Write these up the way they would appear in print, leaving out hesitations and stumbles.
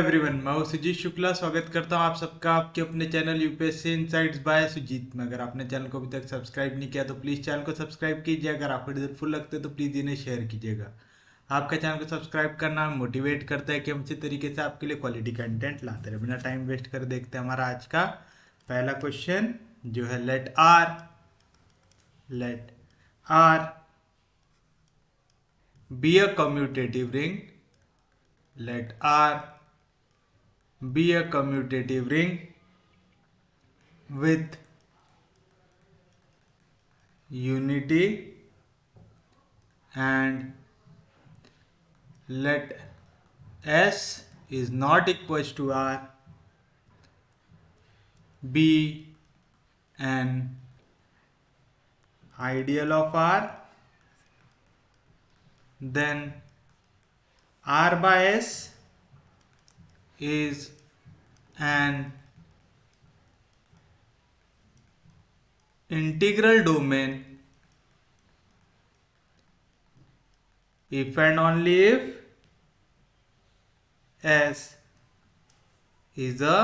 Everyone, मैं हूं सुजीत शुक्ला। स्वागत करता हूं आप सबका आपके अपने channel UPSC insights by Sujeet में। अगर आपने चैनल को अभी तक सब्सक्राइब नहीं किया तो प्लीज़ चैनल को सब्सक्राइब कीजिए। अगर आपको हेल्पफुल लगते हैं तो प्लीज़ इन्हें शेयर कीजिएगा। आपका चैनल को सब्सक्राइब करना मोटिवेट करता है कि हम इसी तरीके से आपके लिए क्वालिटी कंटेंट लाते रहे। बिना टाइम वेस्ट कर देखते हैं हमारा आज का पहला क्वेश्चन, जो है let R be a commutative ring. Let R be a commutative ring with unity and let S is not equals to R be an ideal of R, then R by S is an integral domain if and only if S is a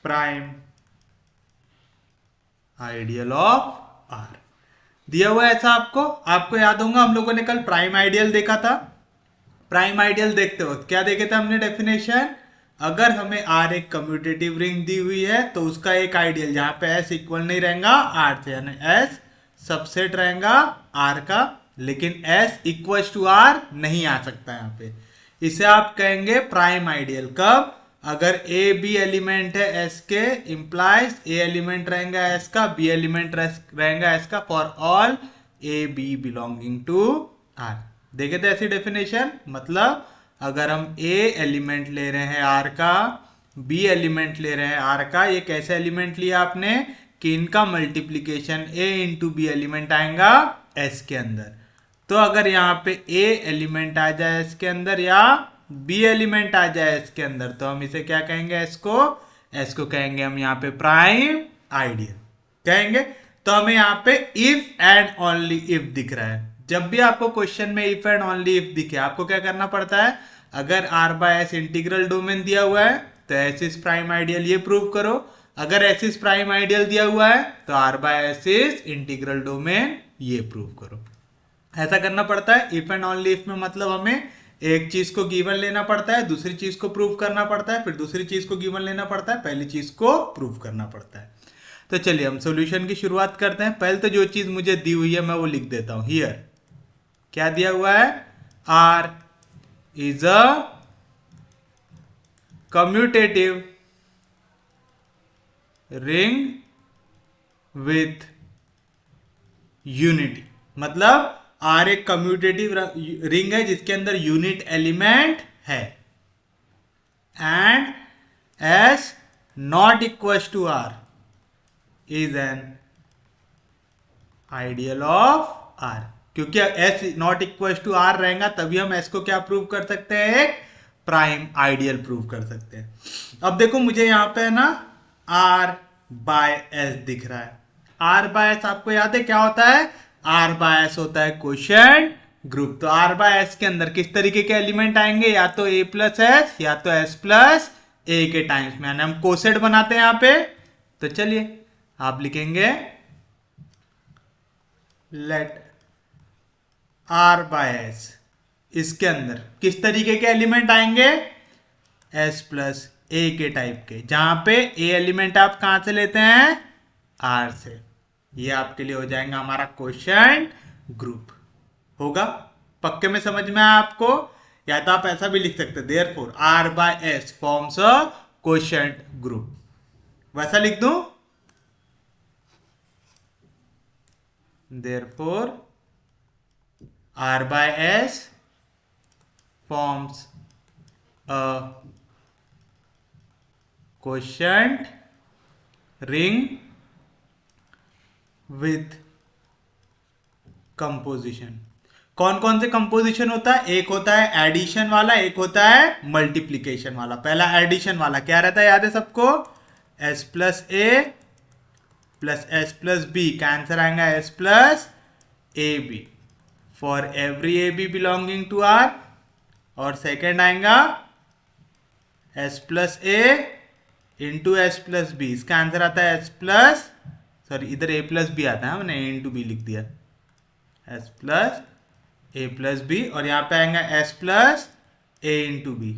prime ideal of R। दिया हुआ है ऐसा आपको याद होगा, हम लोगों ने कल प्राइम आइडियल देखा था। प्राइम आइडियल देखते वक्त क्या देखे थे हमने डेफिनेशन? अगर हमें आर एक कम्यूटेटिव रिंग दी हुई है तो उसका एक आइडियल जहां पे एस इक्वल नहीं रहेगा आर से, यानी एस सबसेट रहेगा आर का, लेकिन एस इक्वल टू आर नहीं आ सकता यहाँ पे। इसे आप कहेंगे प्राइम आइडियल। कब? अगर ए बी एलिमेंट है एस के, इंप्लाइज ए एलिमेंट रहेगा एस का, बी एलिमेंट रहेगा एस का, for all A B belonging to R. देखे थे ऐसी डेफिनेशन? मतलब अगर हम ए एलिमेंट ले रहे हैं आर का, बी एलिमेंट ले रहे हैं आर का, ये कैसे एलिमेंट लिया आपने कि इनका मल्टीप्लीकेशन ए इंटू बी एलिमेंट आएगा एस के अंदर। तो अगर यहाँ पे ए एलिमेंट आ जाए एस के अंदर या बी एलिमेंट आ जाए एस के अंदर, तो हम इसे क्या कहेंगे? एस को कहेंगे हम यहाँ पे प्राइम आइडियल कहेंगे। तो हमें यहाँ पे इफ एंड ओनली इफ दिख रहा है। जब भी आपको क्वेश्चन में इफ एंड ओनली इफ दिखे, आपको क्या करना पड़ता है? अगर R by S integral domain दिया हुआ है तो एस इज प्राइम आइडियल, ये प्रूव करो। अगर एस इज प्राइम आइडियल दिया हुआ है तो R by S is integral domain, ये प्रूव करो। ऐसा करना पड़ता है इफ एंड ओनली इफ में। मतलब हमें एक चीज को गिवन लेना पड़ता है, दूसरी चीज को प्रूव करना पड़ता है, फिर दूसरी चीज को गिवन लेना पड़ता है, पहली चीज को प्रूव करना पड़ता है। तो चलिए हम सॉल्यूशन की शुरुआत करते हैं। पहले तो जो चीज मुझे दी हुई है मैं वो लिख देता हूं। हियर क्या दिया हुआ है? R is a commutative ring with unity. मतलब आर एक कम्यूटेटिव रिंग है जिसके अंदर यूनिट एलिमेंट है, and S not equal to R is an ideal of R. क्योंकि S not equal to R रहेगा तभी हम एस को क्या प्रूव कर सकते हैं? एक प्राइम आइडियल प्रूव कर सकते हैं। अब देखो मुझे यहां पे है ना आर बाय एस दिख रहा है। आर बाय एस आपको याद है क्या होता है? आर बाय एस होता है क्वोशिएंट ग्रुप। तो आर बाय एस के अंदर किस तरीके के एलिमेंट आएंगे? या तो ए प्लस एस या तो एस प्लस ए के टाइम्स में, यानी हम कोसेट बनाते हैं यहां पे। तो चलिए आप लिखेंगे लेट आर बाय एस, इसके अंदर किस तरीके के एलिमेंट आएंगे? एस प्लस ए के टाइप के, जहां पे ए एलिमेंट आप कहां से लेते हैं? आर से। ये आपके लिए हो जाएगा हमारा क्वोशिएंट ग्रुप। होगा? पक्के में समझ में आया आपको? या तो आप ऐसा भी लिख सकते, therefore R by S forms a quotient group. वैसा लिख दूं, therefore R by S forms a quotient ring with composition. कौन कौन से कंपोजिशन होता है? एक होता है एडिशन वाला, एक होता है मल्टीप्लीकेशन वाला। पहला एडिशन वाला क्या रहता है, याद है सबको? S plus A plus S plus B का आंसर आएगा S plus A B for every A B belonging to R. और सेकेंड आएगा S plus A into S plus B, इसका आंसर आता है एस प्लस, सॉरी इधर ए plus B आता है, मैंने ए इंटू बी लिख दिया, S plus A plus B. और यहाँ पे आएगा S plus A into B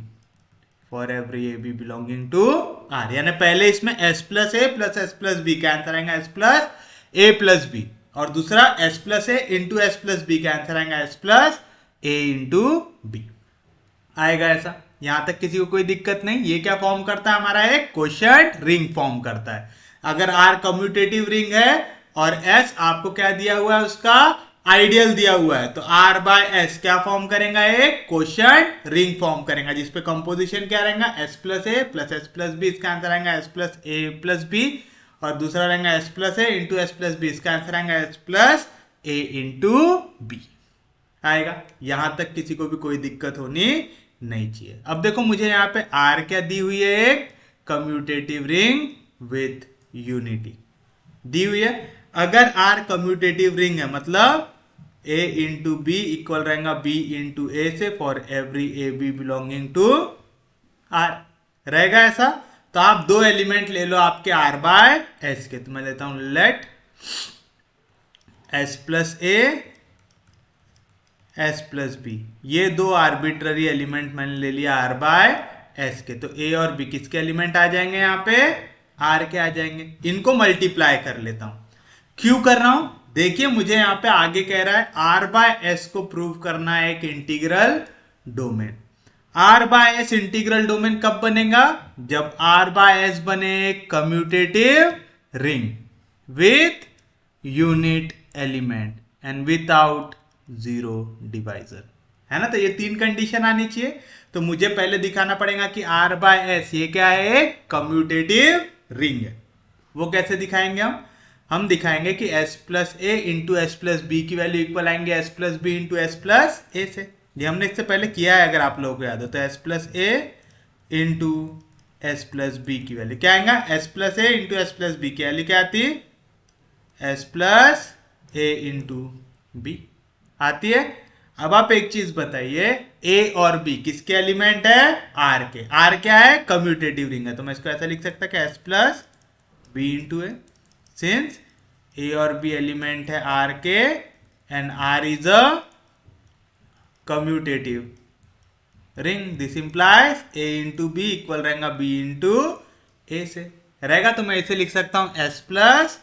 for every A B belonging to R. यानी पहले इसमें एस प्लस बी का आंसर आएगा S plus A plus B, और दूसरा S plus A into S plus B का आंसर आएगा S plus A into B आएगा। ऐसा यहां तक किसी को कोई दिक्कत नहीं। ये क्या फॉर्म करता है, हमारा एक क्वोशिएंट रिंग फॉर्म करता है। अगर आर कम्यूटेटिव रिंग है और एस आपको क्या दिया हुआ है, उसका आइडियल दिया हुआ है, तो आर बाय एस क्या फॉर्म करेगा, एक क्वोशिएंट रिंग फॉर्म करेगा, जिसपे कंपोजिशन क्या रहेगा, S plus A plus S plus B, इसका आंसर आएगा S plus A plus B. और दूसरा रहेगा S plus A into S plus B, इसका आंसर आएगा S plus A into B आएगा। यहां तक किसी को भी कोई दिक्कत होनी नहीं चाहिए। अब देखो मुझे यहाँ पे आर क्या दी हुई है, एक कम्यूटेटिव रिंग विथ यूनिटी दी हुई है। अगर आर कम्यूटेटिव रिंग है मतलब ए इंटू बी इक्वल रहेगा बी इंटू ए से for every A B belonging to R रहेगा ऐसा। तो आप दो एलिमेंट ले लो आपके आर बाय एस के, तो मैं लेता हूं let S plus A S plus B, ये दो आर्बिट्ररी एलिमेंट मैंने ले लिया आर बाय एस के। तो ए और बी किसके एलिमेंट आ जाएंगे, यहाँ पे आर के आ जाएंगे। इनको मल्टीप्लाई कर लेता हूं। क्यों कर रहा हूं, देखिए मुझे यहाँ पे आगे कह रहा है आर बाय एस को प्रूव करना है एक integral domain. R by S integral domain कब बनेगा, जब आर बाय एस बने एक commutative ring with unit element and without zero divisor, है ना। तो ये तीन कंडीशन आनी चाहिए। तो मुझे पहले दिखाना पड़ेगा कि आर बाय एस ये क्या है, एक कम्यूटेटिव रिंग है। वो कैसे दिखाएंगे हम दिखाएंगे कि S plus A into S plus B की वैल्यू इक्वल आएंगे S plus B into S plus A से। ये हमने इससे पहले किया है, अगर आप लोगों को याद हो तो S plus A into S plus B की वैल्यू क्या आएगा, S plus A into S plus B की वैल्यू क्या आती है, S plus A into B आती है। अब आप एक चीज बताइए, ए और बी किसके एलिमेंट है, आर के। आर क्या है, कम्यूटेटिव रिंग है, तो मैं इसको ऐसा लिख सकता कि S plus B into A, since A और बी एलिमेंट है आर के and R is a commutative ring, this implies A into B equal रहेगा बी इंटू ए से रहेगा। तो मैं इसे लिख सकता हूं एस प्लस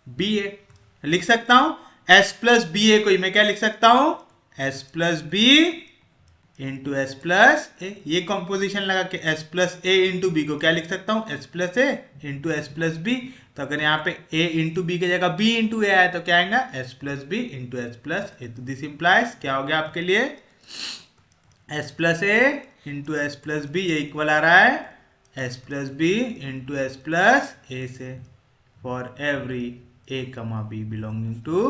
बी ए लिख सकता हूं। एस प्लस बी ए को मैं क्या लिख सकता हूं, S plus B into S plus A. ये कॉम्पोजिशन लगा कि S plus A into B को क्या लिख सकता हूं, S plus A into S plus B. तो अगर यहाँ पे ए इंटू बी की जगह बी इंटू ए आया तो क्या आएगा, S plus B into S plus A. तो दिस इंप्लाइज क्या हो गया आपके लिए, S plus A into S plus B, ये इक्वल आ रहा है S plus B into S plus A से फॉर एवरी ए कमा बी बिलोंगिंग टू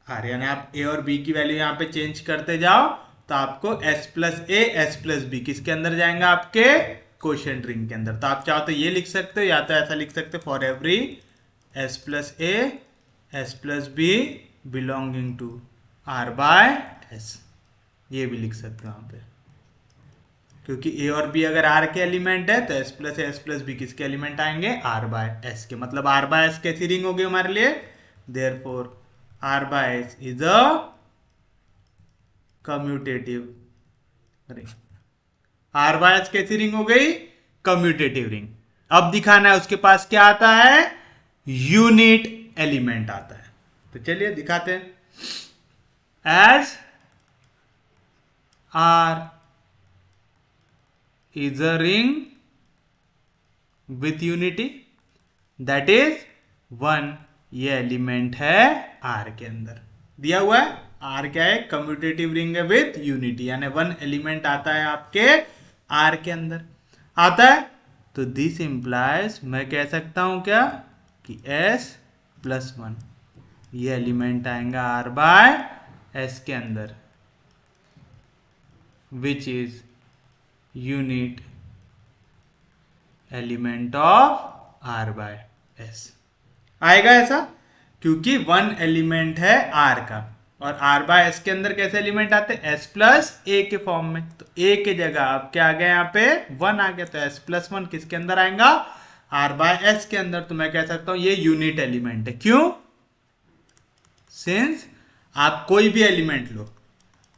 आर। यानी आप ए और बी की वैल्यू यहाँ पे चेंज करते जाओ तो आपको S plus A S plus B किसके अंदर जाएंगे, आपके क्वोशिएंट रिंग के अंदर। तो आप चाहो तो ये लिख सकते हो या तो ऐसा लिख सकते हो for every S plus A S plus B belonging to R by S, ये भी लिख सकते हो यहाँ पे, क्योंकि ए और बी अगर आर के एलिमेंट है तो एस प्लस बी किसके एलिमेंट आएंगे, आर बाय एस के। मतलब आर बाय एस कैसी रिंग होगी हमारे लिए, therefore R by S is a commutative ring. R by S कैसी रिंग हो गई, कम्यूटेटिव रिंग। अब दिखाना है उसके पास क्या आता है, यूनिट एलिमेंट आता है। तो चलिए दिखाते हैं। As R is a ring with unity, that is 1, ये एलिमेंट है R के अंदर दिया हुआ है। R क्या है, कम्यूटेटिव रिंग है विथ यूनिटी, यानी 1 एलिमेंट आता है आपके R के अंदर आता है। तो दिस इंप्लाइज मैं कह सकता हूं क्या कि S प्लस 1 ये एलिमेंट आएगा R बाय S के अंदर, which is unit element of R by S। आएगा ऐसा, क्योंकि वन एलिमेंट है आर का, और आर बाय एस के अंदर कैसे एलिमेंट आते हैं, एस प्लस ए के फॉर्म में। तो ए की जगह अब क्या आ गया, यहाँ पे वन आ गया, तो एस प्लस वन किसके अंदर आएगा, आर बाय एस के अंदर। तो मैं कह सकता हूं ये यूनिट एलिमेंट है। क्यों, सिंस आप कोई भी एलिमेंट लो,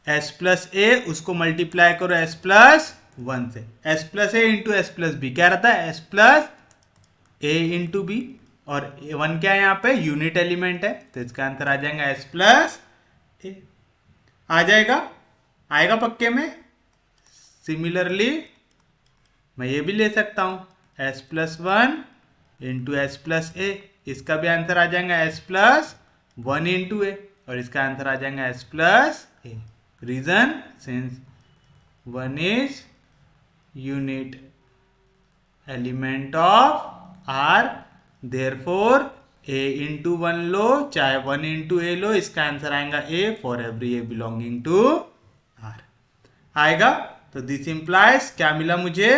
एस प्लस ए, उसको मल्टीप्लाई करो एस प्लस वन से, S plus A into S plus B क्या रहता है, S plus A into B, और वन क्या है यहाँ पे, यूनिट एलिमेंट है, तो इसका आंसर आ जाएगा एस प्लस ए। आ जाएगा, आएगा पक्के में। सिमिलरली मैं ये भी ले सकता हूं S plus one into S plus A, इसका भी आंसर आ जाएगा S plus one into A, और इसका आंसर आ जाएगा S plus A. Reason, since one is unit element of R, therefore A into one लो, चाहे वन इंटू ए लो, इसका आंसर आएगा A for every A belonging to R आएगा। तो दिस इंप्लाइज क्या मिला मुझे,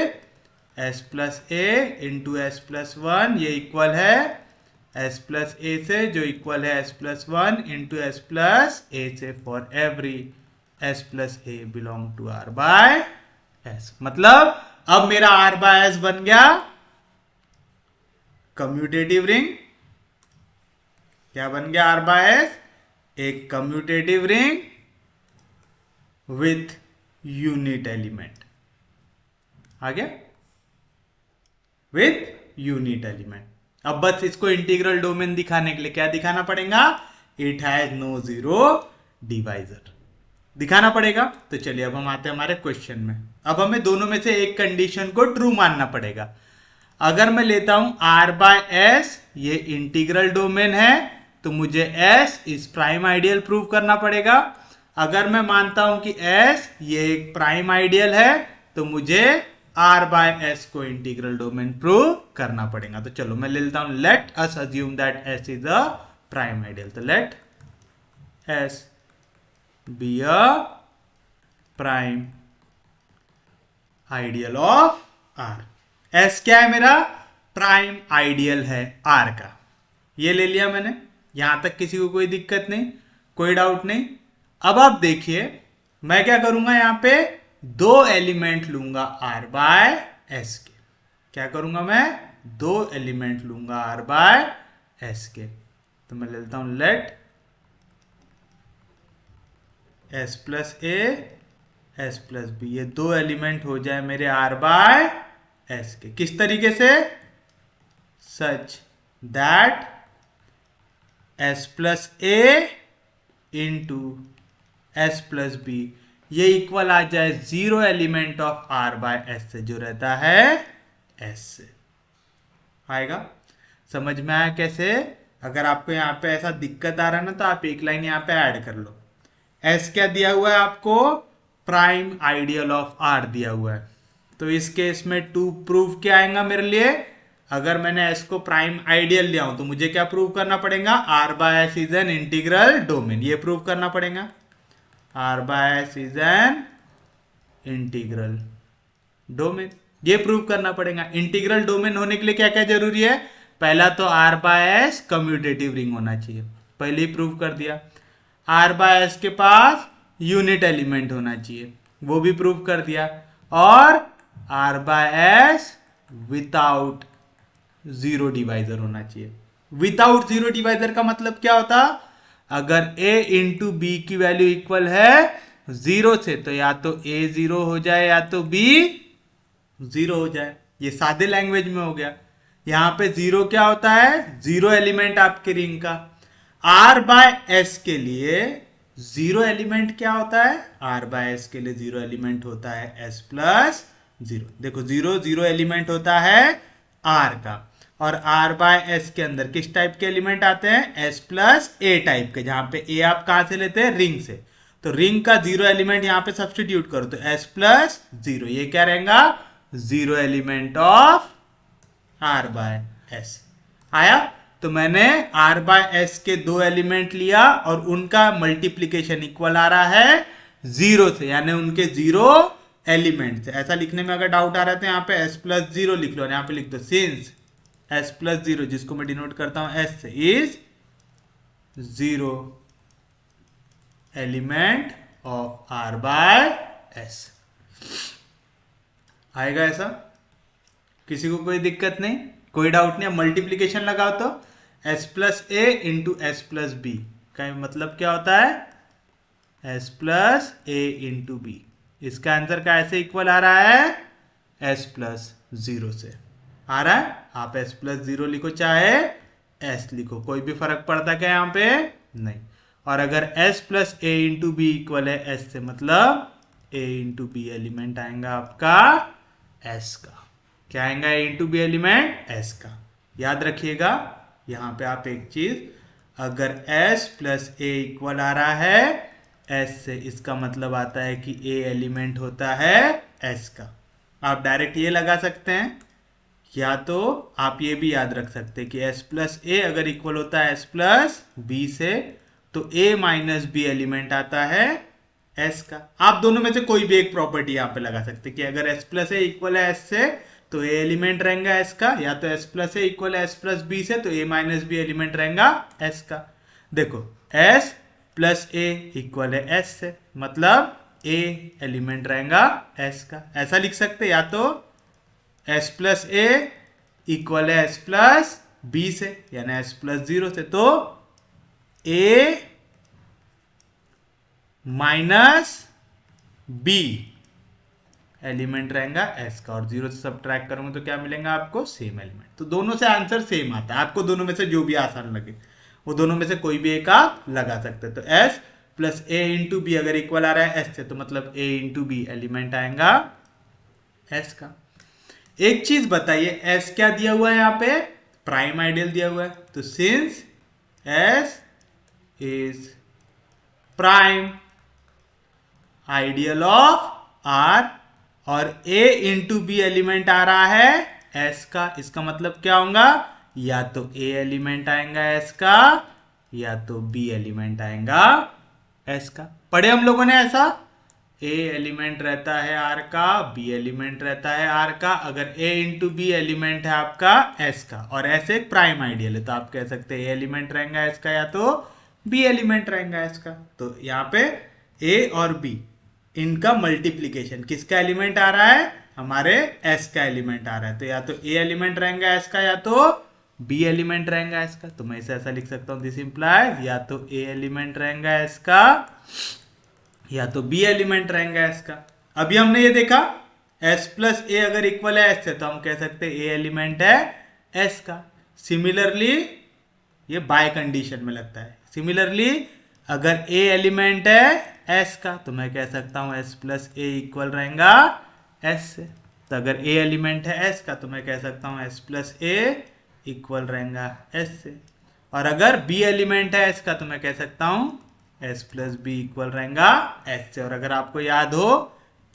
S plus A into S plus one, ये इक्वल है एस प्लस ए से, जो इक्वल है S plus one into S plus A से for every S plus A belong to R by S. मतलब अब मेरा आर बाय एस बन गया कम्यूटेटिव रिंग। क्या बन गया आर बाय एस, एक commutative ring with unit element. आ गया, विथ यूनिट एलिमेंट। अब बस इसको इंटीग्रल डोमेन दिखाने के लिए क्या दिखाना पड़ेगा, it has no zero divisor दिखाना पड़ेगा। तो चलिए अब हम आते हैं हमारे क्वेश्चन में। अब हमें दोनों में से एक कंडीशन को ट्रू मानना पड़ेगा। अगर मैं लेता हूं आर बाय एस, ये इंटीग्रल डोमेन है, तो मुझे एस इस प्राइम आइडियल प्रूव करना पड़ेगा। अगर मैं मानता हूं कि एस ये एक प्राइम आइडियल है, तो मुझे आर बाय एस को इंटीग्रल डोमेन प्रूव करना पड़ेगा। तो चलो मैं ले लेता हूं, let us assume that S is a prime ideal. तो let S be a prime ideal of R. S क्या है मेरा, प्राइम आइडियल है आर का। ये ले लिया मैंने, यहां तक किसी को कोई दिक्कत नहीं, कोई डाउट नहीं। अब आप देखिए मैं क्या करूंगा, यहां पे दो एलिमेंट लूंगा आर बाय एस के। क्या करूंगा मैं, दो एलिमेंट लूंगा आर बाय एस के। तो मैं लेता हूं let S plus A S plus B, ये दो एलिमेंट हो जाए मेरे आर बाय एस के। किस तरीके से, such that S plus A into S plus B ये इक्वल आ जाए zero element of R by S से, जो रहता है एस से। आएगा, समझ में आया कैसे। अगर आपको यहां पे ऐसा दिक्कत आ रहा है ना, तो आप एक लाइन यहां पे ऐड कर लो। एस क्या दिया हुआ है आपको, प्राइम आइडियल ऑफ आर दिया हुआ है। तो इस केस में टू प्रूव क्या आएगा मेरे लिए, अगर मैंने एस को प्राइम आइडियल लिया हूं तो मुझे क्या प्रूव करना पड़ेगा, R by S is an integral domain. ये प्रूव करना पड़ेगा, R by S is an integral domain, ये प्रूव करना पड़ेगा। इंटीग्रल डोमेन होने के लिए क्या क्या जरूरी है, पहला तो R by S commutative ring होना चाहिए, पहले ही प्रूव कर दिया। आर बाय एस के पास यूनिट एलिमेंट होना चाहिए, वो भी प्रूव कर दिया। और R by S without zero divisor होना चाहिए। विदाउट जीरो डिवाइजर का मतलब क्या होता, अगर a इंटू बी की वैल्यू इक्वल है जीरो से, तो या तो a जीरो हो जाए या तो b जीरो हो जाए। ये सादे लैंग्वेज में हो गया। यहां पे जीरो क्या होता है, जीरो एलिमेंट आपके रिंग का। आर बाय एस के लिए जीरो एलिमेंट क्या होता है, आर बाय एस के लिए जीरो एलिमेंट होता है एस प्लस जीरो। देखो जीरो जीरो एलिमेंट होता है आर का, और आर बाय एस के अंदर किस टाइप के एलिमेंट आते हैं, एस प्लस ए टाइप के, जहां पे ए आप कहां से लेते हैं, रिंग से। तो रिंग का जीरो एलिमेंट यहां पे सब्सटीट्यूट करो, तो एस प्लस जीरो, ये क्या रहेगा, zero element of R by S. आया, तो मैंने आर बाय एस के दो एलिमेंट लिया और उनका मल्टीप्लीकेशन इक्वल आ रहा है जीरो से, यानी उनके जीरो एलिमेंट से। ऐसा लिखने में अगर डाउट आ रहा है तो यहाँ पे एस प्लस जीरो लिख लो, यहाँ पे लिख दो सिंस एस प्लस जीरो, जिसको मैं डिनोट करता हूं एस से, is zero element of R by S. आएगा ऐसा? किसी को कोई दिक्कत नहीं, कोई डाउट नहीं? अब मल्टीप्लीकेशन लगाओ तो S plus A into S plus B का मतलब क्या होता है? S plus A into B. इसका आंसर कैसे इक्वल आ रहा है? एस प्लस जीरो से आ रहा है। आप एस प्लस जीरो लिखो चाहे एस लिखो, कोई भी फर्क पड़ता क्या यहाँ पे? नहीं। और अगर S plus A into B equal है एस से, मतलब ए इंटू बी एलिमेंट आएगा आपका एस का। क्या आएगा? ए इंटू बी एलिमेंट एस का। याद रखिएगा यहां पे आप एक चीज, अगर s प्लस ए इक्वल आ रहा है s से, इसका मतलब आता है कि a एलिमेंट होता है s का। आप डायरेक्ट ये लगा सकते हैं, या तो आप ये भी याद रख सकते हैं कि s प्लस ए अगर इक्वल होता है s प्लस बी से, तो a माइनस बी एलिमेंट आता है s का। आप दोनों में से कोई भी एक प्रॉपर्टी यहां पे लगा सकते हैं कि अगर s प्लस ए इक्वल है s से, तो a एलिमेंट रहेगा s का, या तो s प्लस ए इक्वल है s प्लस बी से, तो a माइनस बी एलिमेंट रहेगा s का। देखो s प्लस ए इक्वल है s से, मतलब a एलिमेंट रहेगा s का। ऐसा लिख सकते, या तो s प्लस ए इक्वल है s प्लस बी से, यानी s प्लस जीरो से, तो a माइनस बी एलिमेंट रहेगा s का, और जीरो से सब्ट्रैक्ट करूंगा तो क्या मिलेगा आपको? Same element. तो दोनों से आंसर सेम आता है। आपको दोनों में से जो भी आसान लगे वो दोनों में से कोई भी एक आप लगा सकते हैं। तो s plus A into B अगर इक्वल आ रहा है s से, तो मतलब a इंटू बी एलिमेंट आएगा s का। एक चीज बताइए, s क्या दिया हुआ है यहाँ पे? प्राइम आइडियल दिया हुआ है। तो since s is prime ideal of r और a इंटू बी एलिमेंट आ रहा है s का, इसका मतलब क्या होगा? या तो a एलिमेंट आएगा s का, या तो b एलिमेंट आएगा s का। पढ़े हम लोगों ने ऐसा? a एलिमेंट रहता है r का, b एलिमेंट रहता है r का, अगर a इंटू बी एलिमेंट है आपका s का, और s एक प्राइम आइडियल है, तो आप कह सकते हैं a एलिमेंट रहेगा s का, या तो b एलिमेंट रहेगा s का। तो यहाँ पे a और b इनका मल्टीप्लीकेशन किसका एलिमेंट आ रहा है? हमारे s का एलिमेंट आ रहा है। तो या तो a एलिमेंट रहेगा s का, या तो b एलिमेंट रहेगा s का। तो मैं इसे ऐसा लिख सकता हूं, दिस इंप्लाइज या तो a एलिमेंट रहेगा s का, या तो b एलिमेंट रहेगा s का। अभी हमने ये देखा s प्लस ए अगर इक्वल है s से, तो हम कह सकते हैं a एलिमेंट है s का। सिमिलरली ये बाय कंडीशन में लगता है। सिमिलरली अगर a एलिमेंट है s का, तो मैं कह सकता हूं s प्लस ए इक्वल रहेगा s से। तो अगर a एलिमेंट है s का, तो मैं कह सकता हूं s प्लस ए इक्वल रहेगा s से। और अगर b एलिमेंट है s का, तो मैं कह सकता हूं s प्लस बी इक्वल रहेगा s से। और अगर आपको याद हो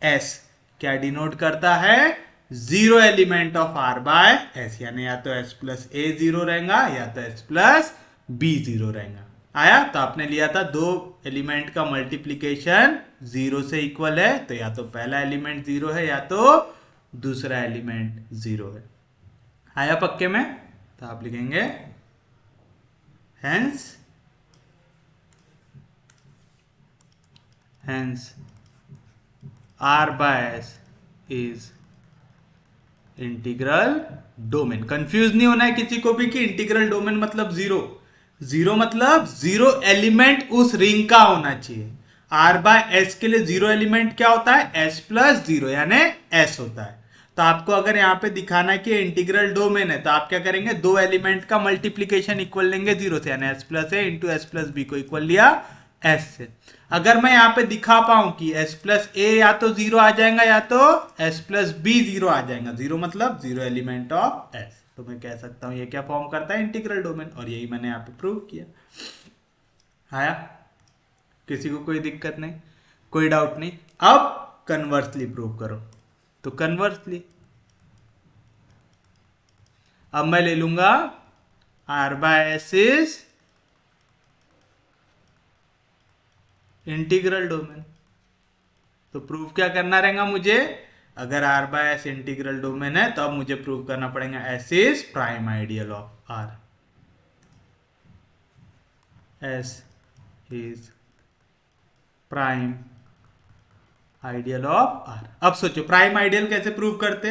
s क्या डिनोट करता है? Zero element of r by s, यानी या तो s प्लस ए जीरो रहेगा, या तो s प्लस बी जीरो रहेगा। आया? तो आपने लिया था दो एलिमेंट का मल्टीप्लीकेशन जीरो से इक्वल है, तो या तो पहला एलिमेंट जीरो है, या तो दूसरा एलिमेंट जीरो है। आया पक्के में? तो आप लिखेंगे hence r by s is integral domain. Confuse नहीं होना है किसी को भी कि इंटीग्रल डोमेन मतलब जीरो। जीरो मतलब जीरो एलिमेंट उस रिंग का होना चाहिए। r बाय s के लिए जीरो एलिमेंट क्या होता है? s प्लस जीरो, यानी s होता है। तो आपको अगर यहाँ पे दिखाना है कि इंटीग्रल डोमेन है, तो आप क्या करेंगे? दो एलिमेंट का मल्टीप्लीकेशन इक्वल लेंगे जीरो से, यानी s plus A into S plus B को इक्वल लिया s से। अगर मैं यहाँ पे दिखा पाऊं कि s प्लस ए या तो जीरो आ जाएगा, या तो s प्लस बी जीरो आ जाएगा, जीरो मतलब जीरो एलिमेंट ऑफ s, तो मैं कह सकता हूं ये क्या फॉर्म करता है? Integral domain. और यही मैंने यहाँ पे प्रूव किया। आया? किसी को कोई दिक्कत नहीं, कोई डाउट नहीं? अब कन्वर्सली प्रूव करो। तो कन्वर्सली अब मैं ले लूंगा r by S is integral domain. तो प्रूफ क्या करना रहेगा मुझे? अगर R by S integral domain है तो अब मुझे प्रूव करना पड़ेगा S is prime ideal of R, S is prime ideal of R. अब सोचो प्राइम आइडियल कैसे प्रूव करते,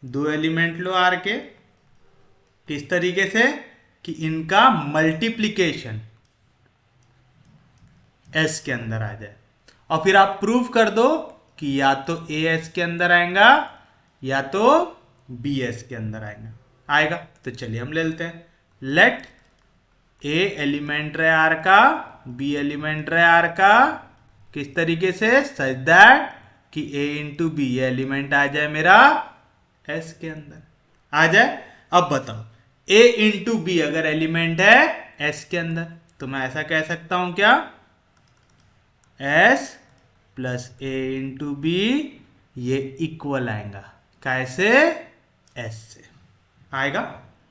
दो एलिमेंट लो आर के, किस तरीके से कि इनका मल्टीप्लीकेशन एस के अंदर आ जाए, और फिर आप प्रूव कर दो कि या तो ए एस के अंदर आएगा या तो बी एस के अंदर आएगा। तो चलिए हम ले लेते हैं, लेट ए एलिमेंट रहे आर का, बी एलिमेंट रहे आर का, किस तरीके से, सच दैट कि ए इंटू बी ये एलिमेंट आ जाए मेरा एस के अंदर आ जाए। अब बताओ ए इंटू बी अगर एलिमेंट है एस के अंदर तो मैं ऐसा कह सकता हूं क्या, S plus A into B ये इक्वल आएगा, कैसे, एस से आएगा।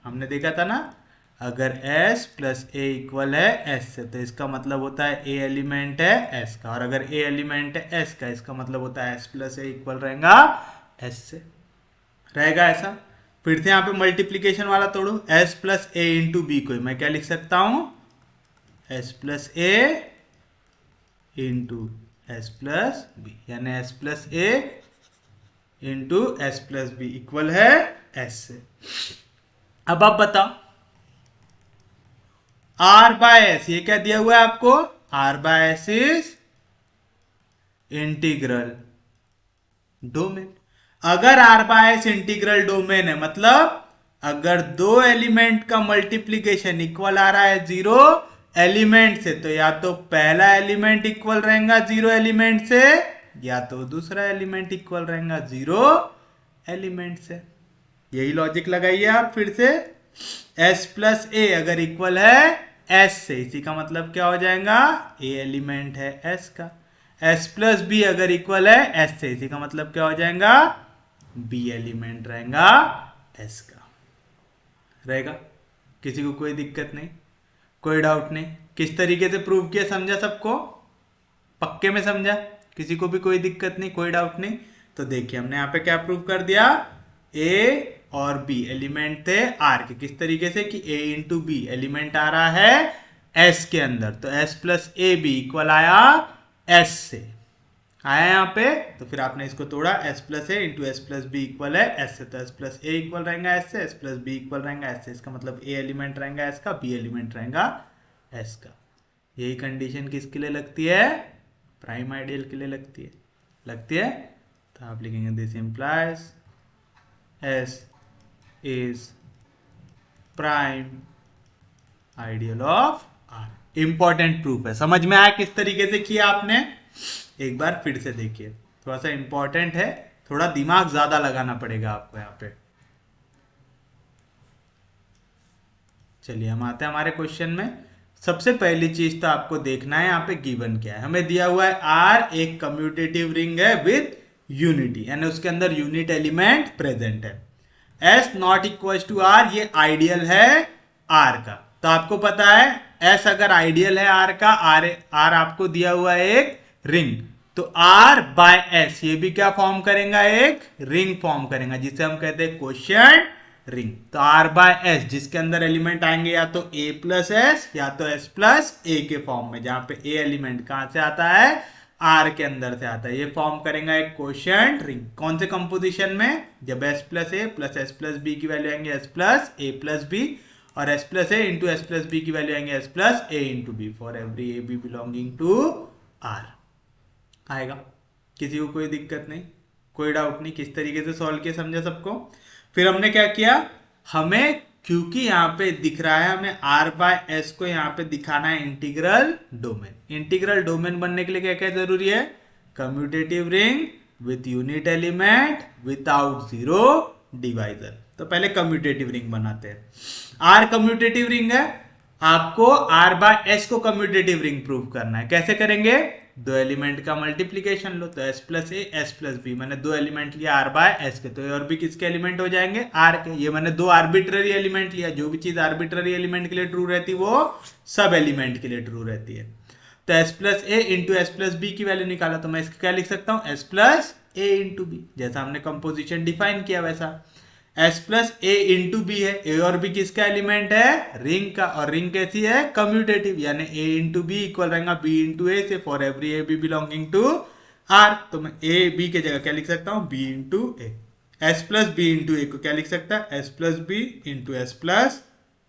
हमने देखा था ना, अगर s प्लस ए इक्वल है s से तो इसका मतलब होता है a एलिमेंट है s का, और अगर a एलिमेंट है s का इसका मतलब होता है s प्लस ए इक्वल रहेगा s से, रहेगा ऐसा। फिर से यहाँ पे मल्टीप्लीकेशन वाला तोड़ो, s plus A into B को मैं क्या लिख सकता हूं, s plus A into S plus B, यानी s plus A into S plus B equal है s से। अब आप बताओ आर बाय एस, ये क्या दिया हुआ है आपको, R by S is integral domain. अगर R by S integral domain है मतलब अगर दो एलिमेंट का मल्टीप्लीकेशन इक्वल आ रहा है जीरो एलिमेंट से, तो या तो पहला एलिमेंट इक्वल रहेगा जीरो एलिमेंट से या तो दूसरा एलिमेंट इक्वल रहेगा जीरो एलिमेंट से। यही लॉजिक लगाइए आप फिर से, s प्लस ए अगर इक्वल है s से, इसी का मतलब क्या हो जाएगा, a एलिमेंट है s का। s प्लस बी अगर इक्वल है s से, इसी का मतलब क्या हो जाएगा, b एलिमेंट रहेगा s का, रहेगा। किसी को कोई दिक्कत नहीं, कोई डाउट नहीं, किस तरीके से प्रूव किया समझा सबको, पक्के में समझा, किसी को भी कोई दिक्कत नहीं, कोई डाउट नहीं। तो देखिए हमने यहाँ पे क्या प्रूव कर दिया, a और b एलिमेंट थे r के, किस तरीके से कि a इंटू बी एलिमेंट आ रहा है s के अंदर, तो s plus A B equal आया s से, आया यहाँ पे। तो फिर आपने इसको तोड़ा, s plus A into S plus B equal है s से, तो s प्लस ए इक्वल रहेगा s से, s प्लस बी इक्वल रहेगा s से, इसका मतलब a एलिमेंट रहेगा s का, b एलिमेंट रहेगा s का। यही कंडीशन किसके लिए लगती है, प्राइम आइडियल के लिए लगती है। तो आप लिखेंगे this implies s is prime ideal of R। Important proof है, समझ में आया किस तरीके से किया आपने, एक बार फिर से देखिए, थोड़ा सा इंपॉर्टेंट है, थोड़ा दिमाग ज्यादा लगाना पड़ेगा आपको यहाँ पे। चलिए हम आते हैं हमारे क्वेश्चन में। सबसे पहली चीज तो आपको देखना है यहाँ पे गिवन क्या है, हमें दिया हुआ है R एक कम्यूटेटिव रिंग है विथ यूनिटी, यानी उसके अंदर यूनिट एलिमेंट प्रेजेंट है, S not equal to R ये आइडियल है R का। तो आपको पता है S अगर आइडियल है R का, R आपको दिया हुआ है एक रिंग, तो R बाय S ये भी क्या फॉर्म करेगा, एक रिंग फॉर्म करेगा, जिसे हम कहते हैं क्वोशिएंट रिंग। तो R बाय S जिसके अंदर एलिमेंट आएंगे या तो A प्लस S या तो S प्लस A के फॉर्म में, जहां पे A एलिमेंट कहां से आता है, R के अंदर से आता है, ये फॉर्म करेगा एक क्वोशिएंट रिंग। कौन से कंपोजिशन में, जब S plus A plus S plus B की वैल्यू आएंगे S plus A plus B, और S plus A into S plus B की वैल्यू आएंगे S plus A into B, for every A B belonging to R आएगा। किसी को कोई दिक्कत नहीं, कोई डाउट नहीं, किस तरीके से सॉल्व किया समझा सबको। फिर हमने क्या किया, हमें क्योंकि यहाँ पे दिख रहा है, हमें R बाय S को यहाँ पे दिखाना है इंटीग्रल डोमेन। इंटीग्रल डोमेन बनने के लिए क्या क्या जरूरी है, commutative ring with unit element without zero divisor. तो पहले कम्यूटेटिव रिंग बनाते हैं। R कम्यूटेटिव रिंग है, आपको R बाय S को कम्यूटेटिव रिंग प्रूव करना है। कैसे करेंगे, दो एलिमेंट का मल्टीप्लीकेशन लो, तो S plus A S plus B, मैंने दो एलिमेंट लिया R बाय S के, तो और भी किसके एलिमेंट हो जाएंगे, R के। ये मैंने दो आर्बिट्ररी एलिमेंट लिया, जो भी चीज आर्बिट्ररी एलिमेंट के लिए ट्रू रहती है वो सब एलिमेंट के लिए ट्रू रहती है। तो S plus A into S plus B की वैल्यू निकाला, तो मैं इसका क्या लिख सकता हूँ, S plus A into B, जैसा हमने कंपोजिशन डिफाइन किया वैसा। S plus A into B है, ए और बी किसका एलिमेंट है, रिंग का, और रिंग कैसी है, कम्यूटेटिव, यानी ए इंटू बी इक्वल रहेगा बी इंटू ए से for every A B belonging to R. तो मैं ए बी के जगह क्या लिख सकता हूँ, B into A. S plus B into A को क्या लिख सकता है, S plus B into S plus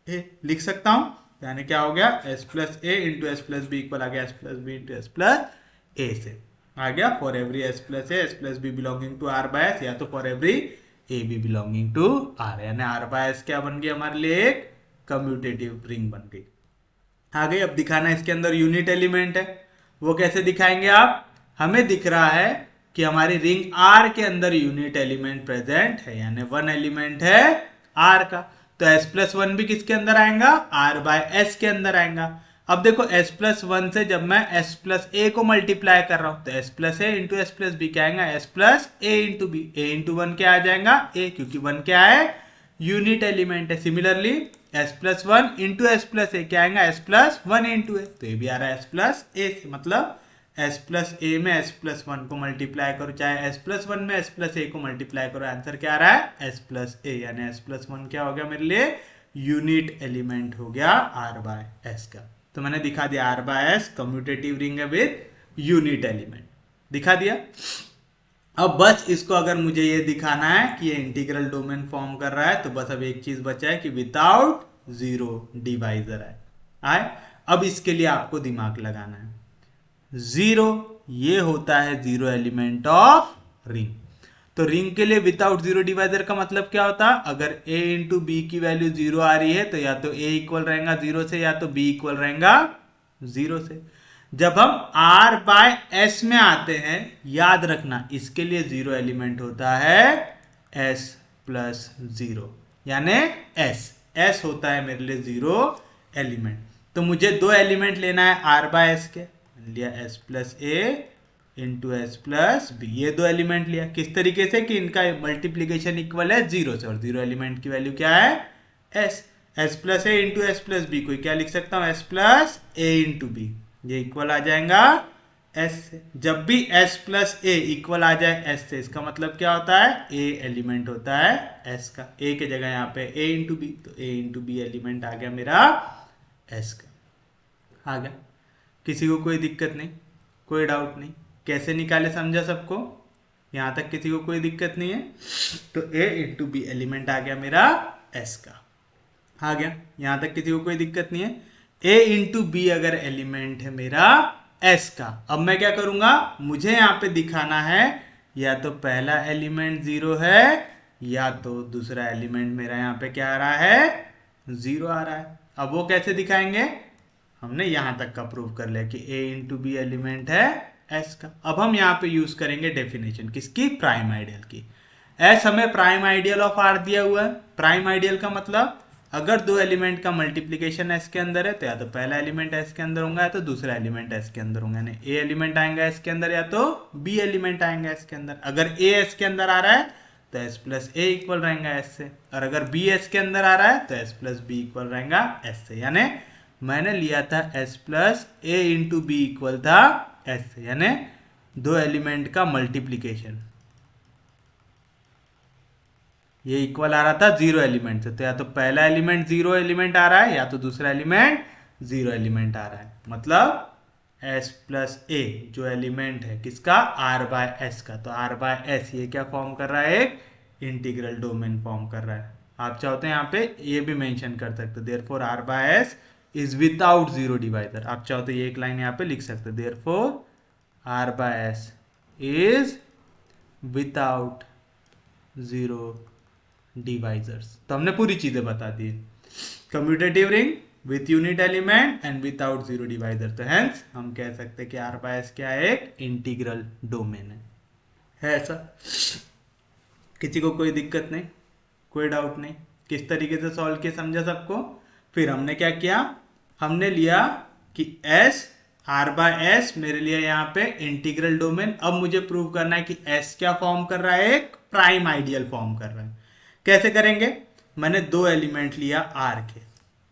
A लिख सकता हूँ, यानी क्या हो गया, S plus A into S plus B equal आ गया S plus B into S plus A से आ गया for every S plus B belonging to R by S, या तो for every A B belonging to R, यानी are by S क्या बन गई हमारे लिए, एक कम्यूटेटिव रिंग बन गई। आ गई। अब दिखाना इसके अंदर यूनिट एलिमेंट है, वो कैसे दिखाएंगे आप, हमें दिख रहा है कि हमारी रिंग आर के अंदर यूनिट एलिमेंट प्रेजेंट है, यानी वन एलिमेंट है आर का, तो एस प्लस वन भी किसके अंदर आएगा, आर बाय एस के अंदर आएगा। अब देखो एस प्लस वन से जब मैं एस प्लस ए को मल्टीप्लाई कर रहा हूं तो S plus A into S plus B क्या आएगा, S plus A into B, A into one क्या आ जाएगा, ए, क्योंकि वन क्या है, यूनिट एलिमेंट है। Similarly S plus one into S plus A क्या आएगा, S plus one into A, तो ये भी आ रहा है एस प्लस ए से, मतलब एस प्लस ए में एस प्लस वन को मल्टीप्लाई करो, चाहे एस प्लस वन में एस प्लस ए को मल्टीप्लाई करो, आंसर क्या आ रहा है, एस प्लस ए, यानी एस प्लस वन क्या हो गया मेरे लिए, यूनिट एलिमेंट हो गया आर बाय एस का। तो मैंने दिखा दिया R by S commutative ring है विद यूनिट एलिमेंट, दिखा दिया। अब बस इसको अगर मुझे ये दिखाना है कि ये इंटीग्रल डोमेन फॉर्म कर रहा है, तो बस अब एक चीज बचा है कि विदाउट जीरो डिवाइजर है आए। अब इसके लिए आपको दिमाग लगाना है, जीरो ये होता है जीरो एलिमेंट ऑफ रिंग, तो रिंग के लिए विदाउट जीरो डिवाइजर का मतलब क्या होता है, अगर a इंटू बी की वैल्यू जीरो आ रही है तो या तो a इक्वल रहेगा जीरो से या तो b इक्वल रहेगा जीरो से। जब हम r बाय s में आते हैं, याद रखना इसके लिए जीरो एलिमेंट होता है s प्लस जीरो, यानी s होता है मेरे लिए जीरो एलिमेंट। तो मुझे दो एलिमेंट लेना है r बाय s के, लिया s plus A into S plus B, ये दो एलिमेंट लिया, किस तरीके से कि इनका मल्टीप्लीकेशन इक्वल है जीरो से, और जीरो एलिमेंट की वैल्यू क्या है, S, S plus A into S plus B को क्या लिख सकता हूँ, S plus A into B, ये इक्वल आ जाएगा एस से। जब भी एस प्लस ए इक्वल आ जाए एस से, इसका मतलब क्या होता है, ए एलिमेंट होता है एस का, ए के जगह यहाँ पे ए इंटू बी, तो ए इंटू बी एलिमेंट आ गया मेरा एस का, आ गया। किसी को कोई दिक्कत नहीं, कोई डाउट नहीं, कैसे निकाले समझा सबको, यहां तक किसी को कोई दिक्कत नहीं है। तो a इंटू बी एलिमेंट आ गया मेरा s का, आ गया, यहां तक किसी को कोई दिक्कत नहीं है। a इंटू बी अगर एलिमेंट है मेरा s का, अब मैं क्या करूंगा, मुझे यहां पे दिखाना है या तो पहला एलिमेंट जीरो है या तो दूसरा एलिमेंट मेरा यहां पे क्या आ रहा है, जीरो आ रहा है। अब वो कैसे दिखाएंगे, हमने यहां तक का प्रूव कर लिया कि a इंटू बी एलिमेंट है एस का। अब हम यहाँ पे यूज करेंगे डेफिनेशन किसकी, प्राइम आइडियल की। एस हमें प्राइम आइडियल ऑफ आर दिया हुआ है, प्राइम आइडियल का मतलब अगर दो एलिमेंट का मल्टीप्लीकेशन एस के अंदर है तो या तो पहला एलिमेंट एस के अंदर होगा या तो दूसरा एलिमेंट एस के अंदर होगा, यानी ए एलिमेंट आएगा एस के अंदर या तो बी एलिमेंट आएंगे एस के अंदर। अगर ए एस के अंदर आ रहा है तो एस प्लस ए इक्वल रहेगा एस से, और अगर बी एस के अंदर आ रहा है तो एस प्लस बी इक्वल रहेगा एस से, यानी मैंने लिया था S plus A into B equal था एस से, यानी दो एलिमेंट का मल्टीप्लीकेशन, ये इक्वल आ रहा था जीरो एलिमेंट से, तो या तो पहला एलिमेंट जीरो एलिमेंट आ रहा है या तो दूसरा एलिमेंट जीरो एलिमेंट आ रहा है, मतलब s प्लस ए जो एलिमेंट है किसका, r बाय एस का, तो r बाय एस ये क्या फॉर्म कर रहा है, एक इंटीग्रल डोमेन फॉर्म कर रहा है। आप चाहते हैं यहाँ पे ये भी मेंशन कर सकते हो, therefore r by S is without zero divisor, आप चाहो तो ये एक लाइन यहाँ पे लिख सकते हो, therefore r by s is without zero divisors। तो हमने पूरी चीजें बता दी, commutative ring with unit element and without zero divisor, तो हेंस हम कह सकते हैं कि r by s क्या है, एक इंटीग्रल डोमेन है ऐसा। किसी को कोई दिक्कत नहीं, कोई डाउट नहीं, किस तरीके से सॉल्व किया समझा सबको। फिर हमने क्या किया, हमने लिया कि s आर बाय एस मेरे लिए यहाँ पे इंटीग्रल डोमेन। अब मुझे प्रूव करना है कि एस क्या फॉर्म कर रहा है, एक प्राइम आइडियल फॉर्म कर रहा है। कैसे करेंगे, मैंने दो एलिमेंट लिया आर के,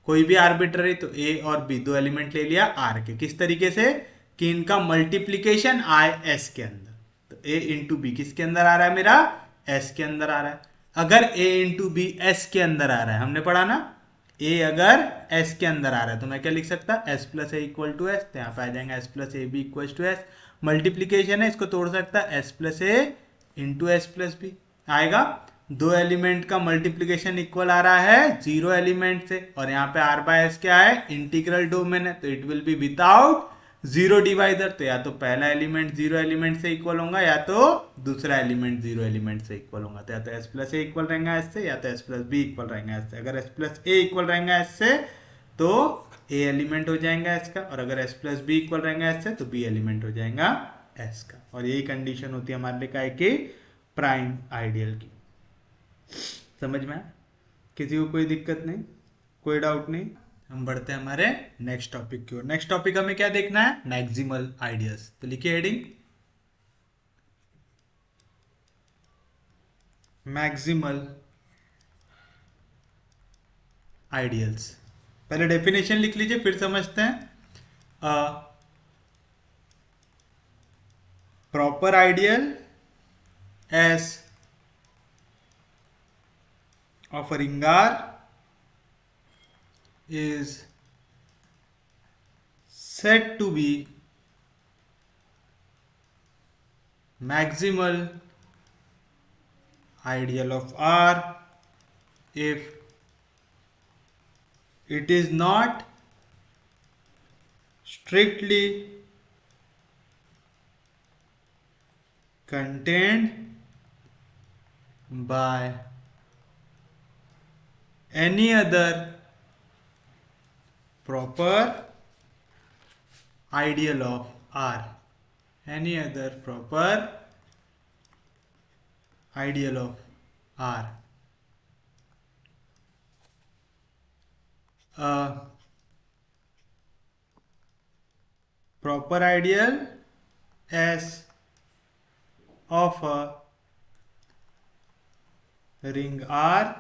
कोई भी आर्बिट्ररी, तो ए और बी दो एलिमेंट ले लिया आर के, किस तरीके से कि इनका मल्टीप्लीकेशन आए एस के अंदर, तो a इंटू बी किसके अंदर आ रहा है मेरा, s के अंदर आ रहा है। अगर a इंटू बी s के अंदर आ रहा है, हमने पढ़ा ना, a अगर s के अंदर आ रहा है तो मैं क्या लिख सकता, s plus A equal to S, तो यहाँ पे आ जाएगा s plus A B equal to S. Multiplication है, इसको तोड़ सकता, s plus A into S plus B आएगा। दो एलिमेंट का मल्टीप्लीकेशन इक्वल आ रहा है जीरो एलिमेंट से, और यहाँ पे r बाय एस क्या है, इंटीग्रल डोमेन है, तो it will be without zero divider. तो या तो पहला एलिमेंट जीरो एलिमेंट से इक्वल होगा, या तो दूसरा एलिमेंट जीरो एलिमेंट से इक्वल होगा। तो या तो एस प्लस ए इक्वल रहेगा एस से, या तो एस प्लस बी इक्वल रहेगा एस से। अगर एस प्लस ए इक्वल रहेगा एस से तो ए एलिमेंट हो जाएगा एस का, और अगर एस प्लस बी इक्वल रहेगा एस से तो बी एलिमेंट हो जाएगा एस का। और यही कंडीशन होती है हमारे लिए काय की, प्राइम आइडियल की। समझ में आया? किसी को कोई दिक्कत नहीं, कोई डाउट नहीं? हम बढ़ते हैं हमारे नेक्स्ट टॉपिक की ओर। नेक्स्ट टॉपिक हमें क्या देखना है, मैक्सिमल आइडियल्स। तो लिखिए हेडिंग, मैक्सिमल आइडियल्स। पहले डेफिनेशन लिख लीजिए, फिर समझते हैं। Proper ideal S of a ringar is said to be maximal ideal of R if it is not strictly contained by any other proper ideal of R, any other proper ideal of R. Proper ideal S of a ring R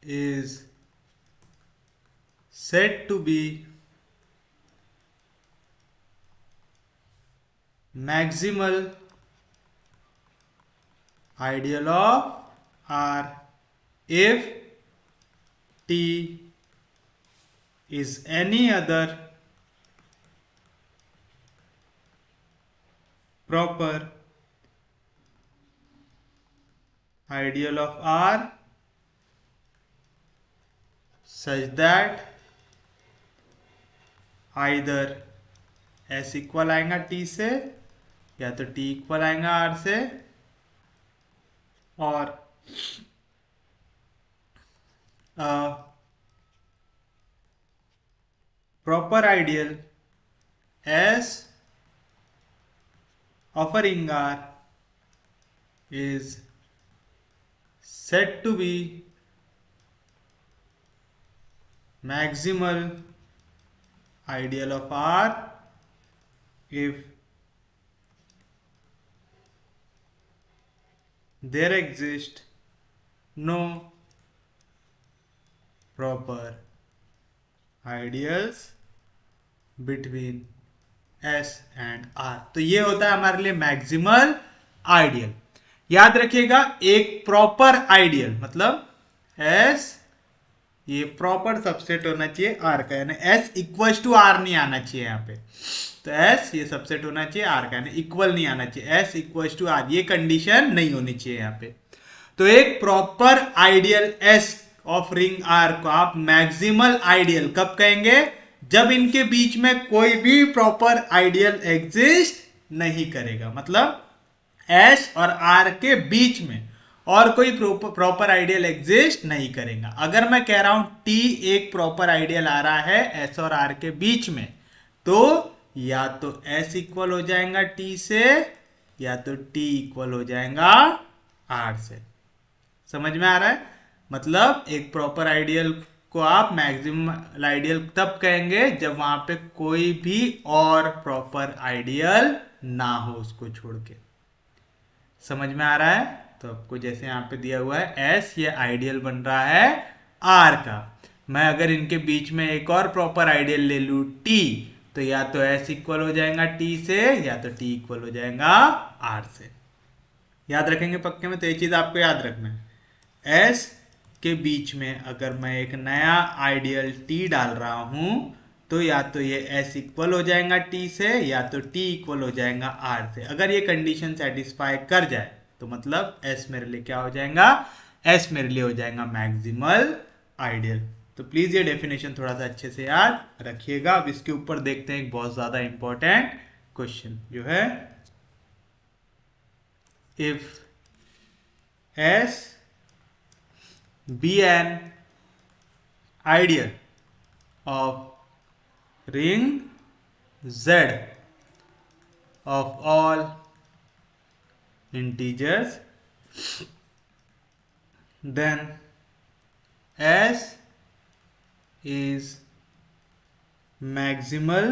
is said to be maximal ideal of R if T is any other proper ideal of R such that either S equal आएगा T से, या तो T equal आएगा R से, और proper ideal S of a ring R is said to be maximal ideal of R if there exists no proper ideals between S and R। तो ये होता है हमारे लिए मैक्सिमल आइडियल। याद रखिएगा, एक प्रॉपर आइडियल मतलब S ये प्रॉपर सबसेट होना चाहिए R का, यानी S इक्वल टू R नहीं आना चाहिए यहाँ पे। तो S ये सबसेट होना चाहिए R का, यानी इक्वल नहीं आना चाहिए, S इक्वल टू R, ये कंडीशन नहीं होनी चाहिए यहाँ पे। तो एक proper ideal S of ring R को आप मैक्सिमल आइडियल कब कहेंगे, जब इनके बीच में कोई भी प्रॉपर आइडियल एग्जिस्ट नहीं करेगा। मतलब S और R के बीच में और कोई प्रॉपर आइडियल एग्जिस्ट नहीं करेगा। अगर मैं कह रहा हूं T एक प्रॉपर आइडियल आ रहा है S और R के बीच में, तो या तो S इक्वल हो जाएगा T से, या तो T इक्वल हो जाएगा R से। समझ में आ रहा है? मतलब एक प्रॉपर आइडियल को आप मैक्सिमम आइडियल तब कहेंगे जब वहां पे कोई भी और प्रॉपर आइडियल ना हो उसको छोड़ के। समझ में आ रहा है? तो आपको जैसे यहाँ पे दिया हुआ है S, ये आइडियल बन रहा है R का। मैं अगर इनके बीच में एक और प्रॉपर आइडियल ले लूँ T, तो या तो s इक्वल हो जाएगा t से या तो t इक्वल हो जाएगा r से। याद रखेंगे पक्के में, तो ये चीज आपको याद रखना है। s के बीच में अगर मैं एक नया आइडियल t डाल रहा हूं तो या तो ये s इक्वल हो जाएगा t से या तो t इक्वल हो जाएगा r से। अगर ये कंडीशन सेटिस्फाई कर जाए तो मतलब s मेरे लिए क्या हो जाएगा, s मेरे लिए हो जाएगा मैक्सिमल आइडियल। तो प्लीज ये डेफिनेशन थोड़ा सा अच्छे से याद रखिएगा। अब इसके ऊपर देखते हैं एक बहुत ज्यादा इंपॉर्टेंट क्वेश्चन जो है, if s be an ideal of ring Z of all integers, then S is maximal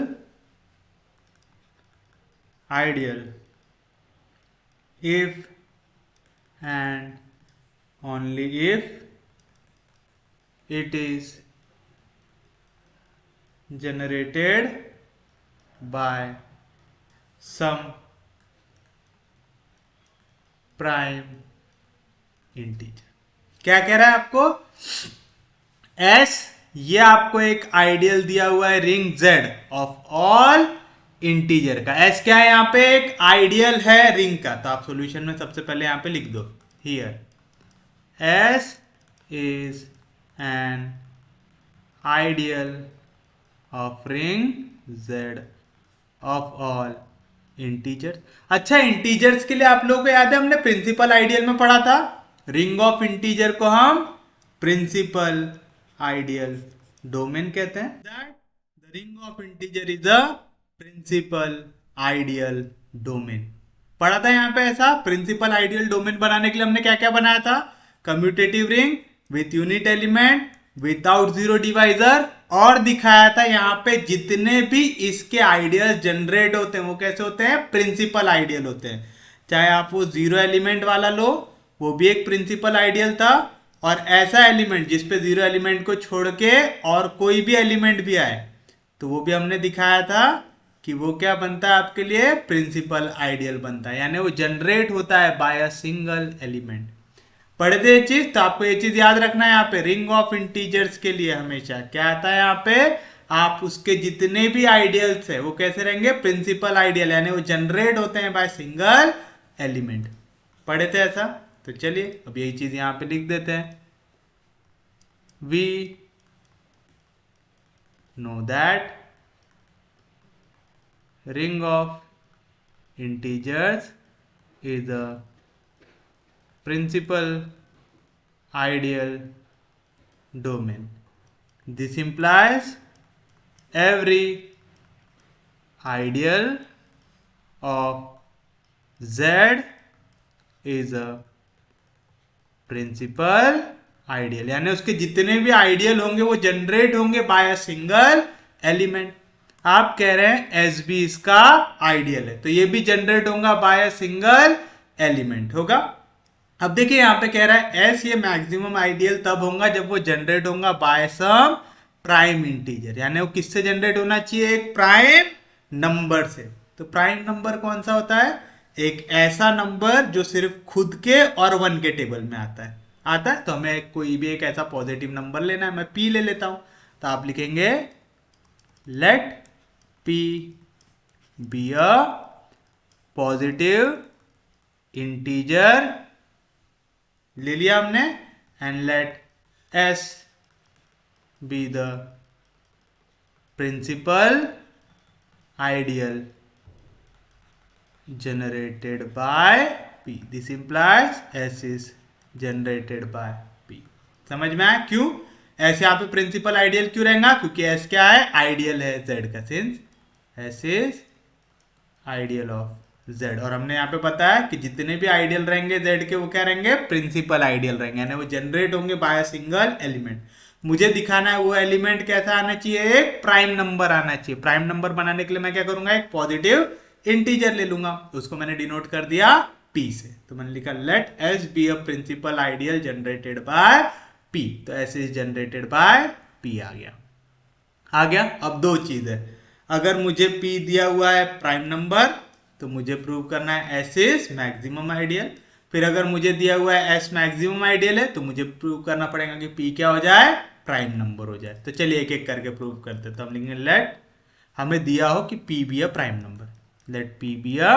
ideal if and only if it is generated by some prime integer। क्या कह रहा है आपको, S ये आपको एक आइडियल दिया हुआ है ring Z of all integer का। S क्या है, यहां पे एक आइडियल है रिंग का, तो आप सॉल्यूशन में सबसे पहले यहां पे लिख दो, here S is an ideal of ring Z of all integers. अच्छा, इंटीजर्स के लिए आप लोगों को याद है हमने प्रिंसिपल आइडियल में पढ़ा था, रिंग ऑफ इंटीजर को हम प्रिंसिपल आइडियल डोमेन कहते हैं। That the ring of integer is a principal ideal domain. पढ़ा था यहाँ पे ऐसा। प्रिंसिपल आइडियल डोमेन बनाने के लिए हमने क्या क्या बनाया था, commutative ring with unit element without zero divisor, और दिखाया था यहाँ पे जितने भी इसके आइडियल जनरेट होते हैं वो कैसे होते हैं, प्रिंसिपल आइडियल होते हैं। चाहे आप वो जीरो एलिमेंट वाला लो, वो भी एक प्रिंसिपल आइडियल था, और ऐसा एलिमेंट जिसपे जीरो एलिमेंट को छोड़ के और कोई भी एलिमेंट भी आए तो वो भी हमने दिखाया था कि वो क्या बनता है आपके लिए, प्रिंसिपल आइडियल बनता है, यानी वो जनरेट होता है बाय अ सिंगल एलिमेंट। पढ़े थे ये चीज, तो आपको ये चीज याद रखना है। यहाँ पे रिंग ऑफ इंटीजर्स के लिए हमेशा क्या आता है, यहाँ पे आप उसके जितने भी आइडियल्स है वो कैसे रहेंगे, प्रिंसिपल आइडियल, यानी वो जनरेट होते हैं बाय सिंगल एलिमेंट। पढ़े थे ऐसा, तो चलिए अब यही चीज यहाँ पे लिख देते हैं। We know that ring of integers is a principal ideal domain. This implies every ideal of Z is a principal ideal, यानी उसके जितने भी आइडियल होंगे वो जनरेट होंगे बाय अ सिंगल एलिमेंट। आप कह रहे हैं एस बी इसका आइडियल है, तो ये भी जनरेट होगा बाय अ सिंगल एलिमेंट होगा। अब देखिए यहां पे कह रहा है एस ये मैक्सिमम आइडियल तब होगा जब वो जनरेट होगा बाय सम प्राइम इंटीजर, यानी वो किससे जनरेट होना चाहिए, एक प्राइम नंबर से। तो प्राइम नंबर कौन सा होता है, एक ऐसा नंबर जो सिर्फ खुद के और वन के टेबल में आता है। तो हमें कोई भी एक ऐसा पॉजिटिव नंबर लेना है, मैं पी ले लेता हूं, तो आप लिखेंगे let p be a positive integer, ले लिया हमने, and let S be the principal ideal generated by p. This implies s is generated by p. समझ में आया क्यों ऐसे यहाँ पे प्रिंसिपल आइडियल क्यों रहेगा, क्योंकि एस क्या है, आइडियल है जेड का, since S is ideal of Z। और हमने यहाँ पे बताया कि जितने भी आइडियल रहेंगे Z के वो क्या रहेंगे, प्रिंसिपल आइडियल रहेंगे, यानी वो जनरेट होंगे बाय अ सिंगल एलिमेंट। मुझे दिखाना है वो एलिमेंट कैसा आना चाहिए, एक प्राइम नंबर आना चाहिए। प्राइम नंबर बनाने के लिए मैं क्या करूंगा, एक पॉजिटिव इंटीजर ले लूंगा, उसको मैंने डिनोट कर दिया P से। तो मैंने लिखा let S be a principal ideal generated by P, तो S is generated by P आ गया। अब दो चीज है, अगर मुझे P दिया हुआ है प्राइम नंबर तो मुझे प्रूव करना है S इज मैक्सिमम आइडियल। फिर अगर मुझे दिया हुआ है S मैक्सिमम आइडियल है तो मुझे प्रूव करना पड़ेगा कि P क्या हो जाए, प्राइम नंबर हो जाए। तो चलिए एक एक करके प्रूव करते हैं। तो हम लिखेंगे लेट, हमें दिया हो कि P be a prime number, let P be a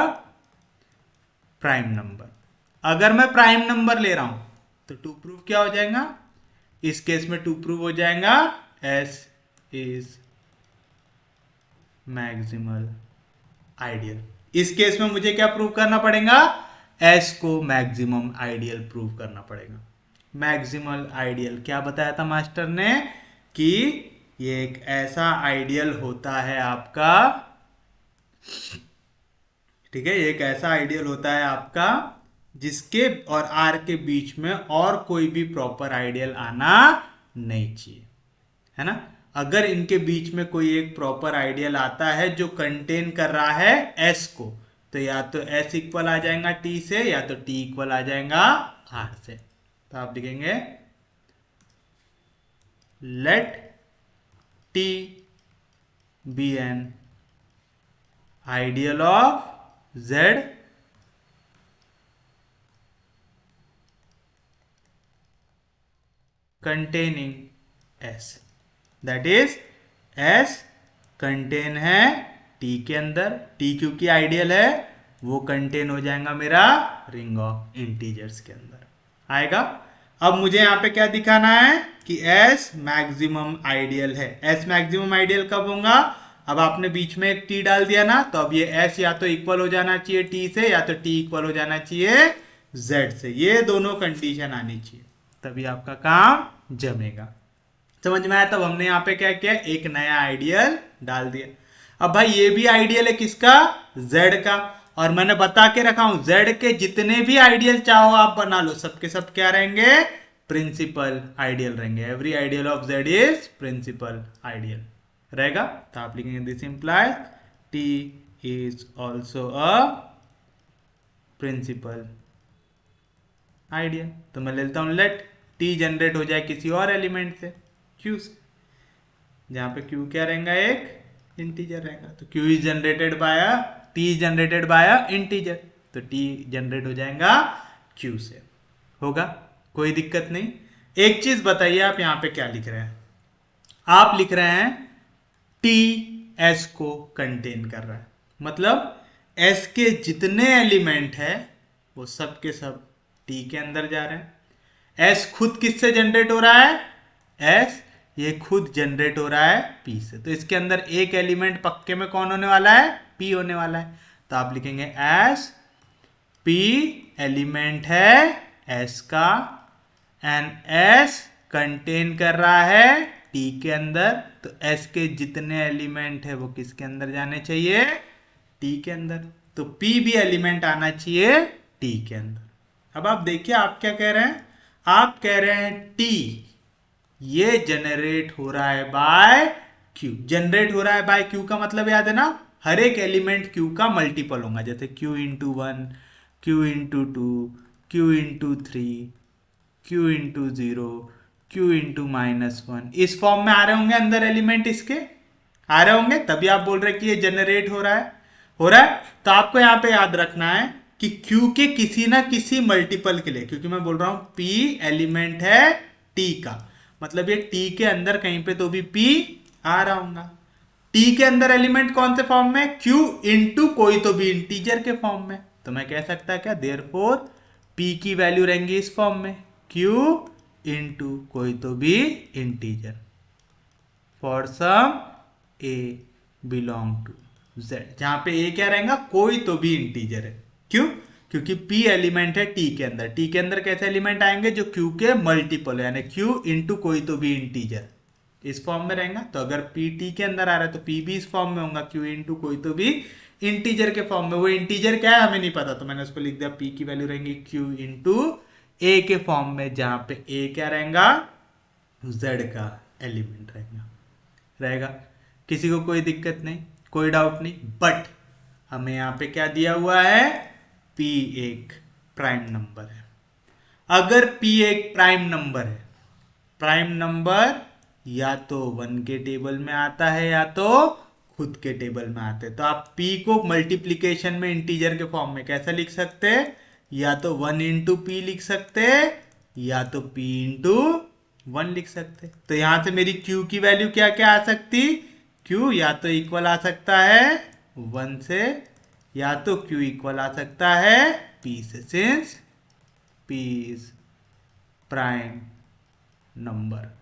prime number. अगर मैं प्राइम नंबर ले रहा हूं तो टू प्रूव क्या हो जाएगा, इस केस में टू प्रूव हो जाएगा S इज मैक्सिमल आइडियल। इस केस में मुझे क्या प्रूव करना पड़ेगा, S को मैक्सिमम आइडियल प्रूव करना पड़ेगा। मैक्सिमल आइडियल क्या बताया था मास्टर ने कि ये एक ऐसा आइडियल होता है आपका, ठीक है, ये एक ऐसा आइडियल होता है आपका जिसके और R के बीच में और कोई भी प्रॉपर आइडियल आना नहीं चाहिए, है ना। अगर इनके बीच में कोई एक प्रॉपर आइडियल आता है जो कंटेन कर रहा है S को, तो या तो S इक्वल आ जाएगा T से या तो T इक्वल आ जाएगा R से। तो आप लिखेंगे let T be an ideal of Z containing S, that is S contain है T के अंदर। T क्योंकि आइडियल है वो कंटेन हो जाएगा मेरा रिंग ऑफ इंटीजर्स के अंदर आएगा। अब मुझे यहां पे क्या दिखाना है कि S मैक्सिमम आइडियल है। S मैक्सिमम आइडियल कब होगा, अब आपने बीच में एक T डाल दिया ना, तो अब ये S या तो इक्वल हो जाना चाहिए T से या तो T इक्वल हो जाना चाहिए Z से। ये दोनों कंडीशन आनी चाहिए तभी आपका काम जमेगा। समझ में आया। तब हमने यहाँ पे क्या किया, एक नया आइडियल डाल दिया। अब भाई ये भी आइडियल है किसका, Z का, और मैंने बता के रखा हूं Z के जितने भी आइडियल चाहो आप बना लो, सबके सब क्या रहेंगे, प्रिंसिपल आइडियल रहेंगे। Every ideal of Z is principal ideal रहेगा। तो आप लिखेंगे this implies T is also a principal ideal. तो मैं लेता हूं लेट T जनरेट हो जाए किसी और एलिमेंट से, Q से, जहां पे Q क्या रहेगा, एक इंटीजर रहेगा। तो Q is generated bye T is generated bye integer, तो T जनरेट हो जाएगा Q से, होगा, कोई दिक्कत नहीं। एक चीज बताइए, आप यहां पे क्या लिख रहे हैं, आप लिख रहे हैं T S को कंटेन कर रहा है, मतलब S के जितने एलिमेंट है वो सब के सब T के अंदर जा रहे हैं। S खुद किससे जनरेट हो रहा है, S ये खुद जनरेट हो रहा है P से, तो इसके अंदर एक एलिमेंट पक्के में कौन होने वाला है, P होने वाला है। तो आप लिखेंगे S P एलिमेंट है S का एंड S कंटेन कर रहा है T के अंदर, तो S के जितने एलिमेंट है वो किसके अंदर जाने चाहिए, T के अंदर। तो P भी एलिमेंट आना चाहिए T के अंदर। अब आप देखिए आप क्या कह रहे हैं, आप कह रहे हैं T ये जनरेट हो रहा है बाय Q। जनरेट हो रहा है बाय Q का मतलब याद है ना, हर एक एलिमेंट Q का मल्टीपल होगा, जैसे Q into 1, Q into 2, Q into 3, Q into 0, Q into -1, इस फॉर्म में आ रहे होंगे अंदर एलिमेंट, इसके आ रहे होंगे, तभी आप बोल रहे हैं कि ये जनरेट हो रहा है, हो रहा है। तो आपको यहां पे याद रखना है कि Q के किसी ना किसी मल्टीपल के लिए, क्योंकि मैं बोल रहा हूं P एलिमेंट है T का, मतलब ये T के अंदर कहीं पे तो भी P आ रहा होगा। T के अंदर एलिमेंट कौन से फॉर्म में, Q इंटू कोई तो भी इंटीजर के फॉर्म में, तो मैं कह सकता क्या, देयरफॉर P की वैल्यू रहेंगी इस फॉर्म में, Q इंटू कोई तो भी integer for some A belong to Z, जहां पे A क्या रहेगा, कोई तो भी इंटीजर है। क्यों, क्योंकि P एलिमेंट है T के अंदर। T के अंदर कैसे एलिमेंट आएंगे, जो Q के मल्टीपल है, यानी Q इंटू कोई तो भी इंटीजर, इस फॉर्म में रहेगा। तो अगर P T के अंदर आ रहा है तो P भी इस फॉर्म में होगा, Q इंटू कोई तो भी इंटीजर के फॉर्म में। वो इंटीजर क्या है हमें नहीं पता, तो मैंने उसको लिख दिया P की वैल्यू रहेंगी Q इंटू A के फॉर्म में, जहां पे A क्या रहेगा, Z का एलिमेंट रहेगा। किसी को कोई दिक्कत नहीं, कोई डाउट नहीं। बट हमें यहां पे क्या दिया हुआ है, P एक प्राइम नंबर है। अगर P एक प्राइम नंबर है, प्राइम नंबर या तो 1 के टेबल में आता है या तो खुद के टेबल में आते हैं। तो आप p को मल्टीप्लीकेशन में इंटीजर के फॉर्म में कैसे लिख सकते हैं? या तो 1 इंटू पी लिख सकते हैं या तो p इंटू 1 लिख सकते। तो यहां से मेरी q की वैल्यू क्या क्या आ सकती? q या तो इक्वल आ सकता है 1 से, या तो q इक्वल आ सकता है p से, since p is prime number.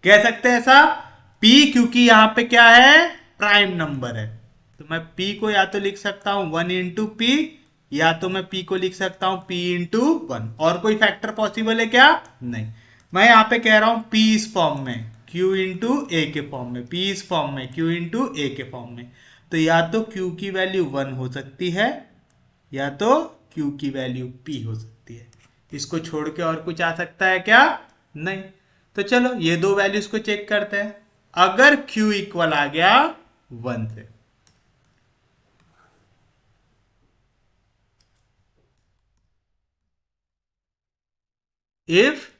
कह सकते हैं ऐसा p, क्योंकि यहां पे क्या है? प्राइम नंबर है। तो मैं p को या तो लिख सकता हूं 1 इंटू पी, या तो मैं p को लिख सकता हूं p इंटू 1। और कोई फैक्टर पॉसिबल है क्या? नहीं। मैं यहां पे कह रहा हूं p इस फॉर्म में, q इंटू ए के फॉर्म में, p इस फॉर्म में, q इंटू ए के फॉर्म में। तो या तो q की वैल्यू 1 हो सकती है या तो q की वैल्यू p हो सकती है। इसको छोड़ के और कुछ आ सकता है क्या? नहीं। तो चलो ये दो वैल्यूज को चेक करते हैं। अगर q इक्वल आ गया 1 से, इफ,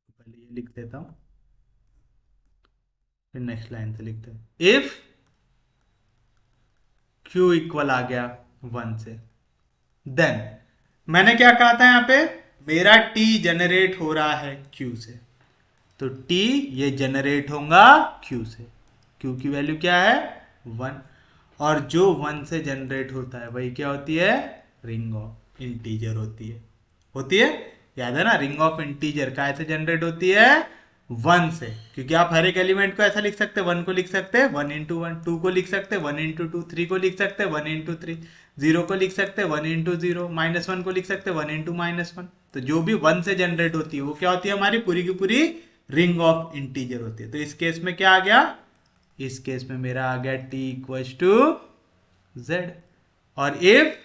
पहले ये लिख देता हूं फिर नेक्स्ट लाइन से लिखते हैं। इफ q इक्वल आ गया 1 से, देन मैंने क्या कहा था यहां पे? मेरा t जनरेट हो रहा है q से, तो t ये जनरेट होगा q से। q की वैल्यू क्या है? 1। और जो 1 से जनरेट होता है वही क्या होती है? रिंग ऑफ इंटीजर होती है। याद है ना, रिंग ऑफ इंटीजर कैसे जनरेट होती है? 1 से। क्योंकि आप हर एक एलिमेंट को ऐसा लिख सकते हैं, 1 को लिख सकते हैं 1 इंटू 1, 2 को लिख सकते हैं 1 इंटू 2, 3 को लिख सकते हैं 1 इंटू 3, 0 को लिख सकते हैं 1 इंटू 0, -1 को लिख सकते हैं 1 इंटू -1। तो जो भी 1 से जनरेट होती है वो क्या होती है? हमारी पूरी की पूरी रिंग ऑफ इंटीजर होती है। तो इस केस में क्या आ गया? इस केस में मेरा आ गया t इक्वल टू z। और इफ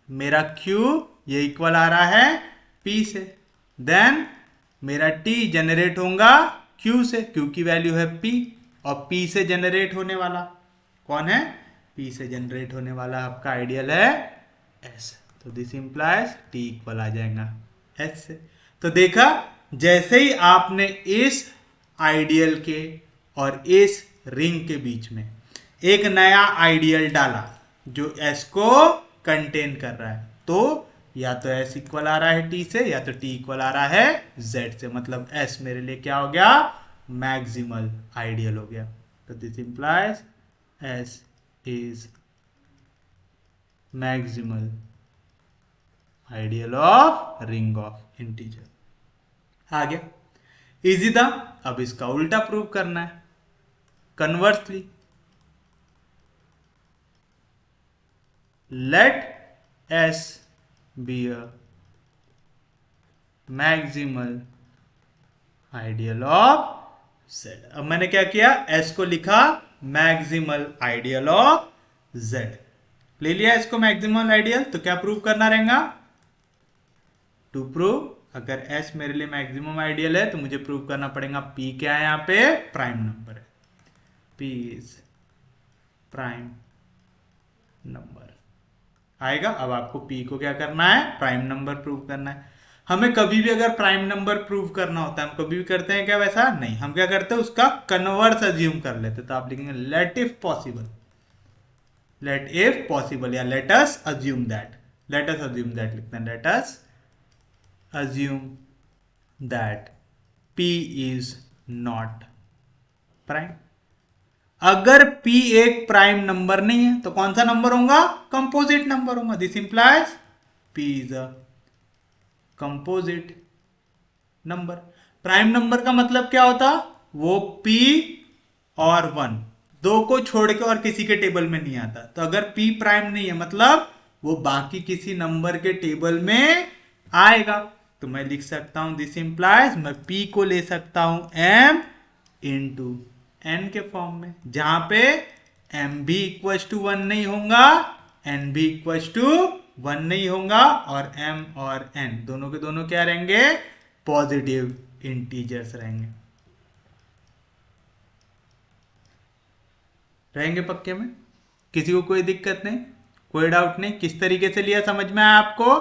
मेरा q ये इक्वल आ रहा है p से, देन मेरा t जनरेट होगा q से। q की वैल्यू है p, और p से जनरेट होने वाला कौन है? p से जनरेट होने वाला आपका आइडियल है s। तो दिस इंप्लाइज t इक्वल आ जाएगा s से। तो देखा, जैसे ही आपने इस आइडियल के और इस रिंग के बीच में एक नया आइडियल डाला जो s को कंटेन कर रहा है, तो या तो s इक्वल आ रहा है t से, या तो t इक्वल आ रहा है z से। मतलब s मेरे लिए क्या हो गया? मैक्सिमल आइडियल हो गया। तो this implies s is maximal ideal of ring of integer. आ गया? इजी था। अब इसका उल्टा प्रूव करना है, conversely. Let S be a maximal ideal of Z। अब मैंने क्या किया? S को लिखा मैक्सिमल आइडियल ऑफ Z। ले लिया इसको मैक्सिमल आइडियल। तो क्या प्रूव करना रहेगा? टू प्रूव, अगर S मेरे लिए मैक्सिमम आइडियल है तो मुझे प्रूव करना पड़ेगा P क्या है? यहां पे प्राइम नंबर है। P इज प्राइम नंबर आएगा। अब आपको p को क्या करना है? प्राइम नंबर प्रूव करना है। हमें कभी भी अगर प्राइम नंबर प्रूव करना होता है, हम कभी भी करते हैं क्या वैसा? नहीं। हम क्या करते हैं? उसका कन्वर्स अज्यूम कर लेते। तो आप लिखेंगे let if possible, let if possible, या let us assume that. Let us assume that लिखते हैं। Let us assume that p is not prime. अगर p एक प्राइम नंबर नहीं है तो कौन सा नंबर होगा? कंपोजिट नंबर होगा। This implies p is a composite number. Prime number का मतलब क्या होता? वो p और 1 दो को छोड़ के और किसी के टेबल में नहीं आता। तो अगर p प्राइम नहीं है मतलब वो बाकी किसी नंबर के टेबल में आएगा। तो मैं लिख सकता हूं दिस इंप्लाइज, मैं p को ले सकता हूं m इंटू n के फॉर्म में, जहां पे m भी इक्वल टू 1 नहीं होगा, n भी इक्वल टू 1 नहीं होगा, और m और n दोनों के दोनों क्या रहेंगे? पॉजिटिव इंटीजर्स रहेंगे पक्के में। किसी को कोई दिक्कत नहीं, कोई डाउट नहीं? किस तरीके से लिया समझ में आया आपको?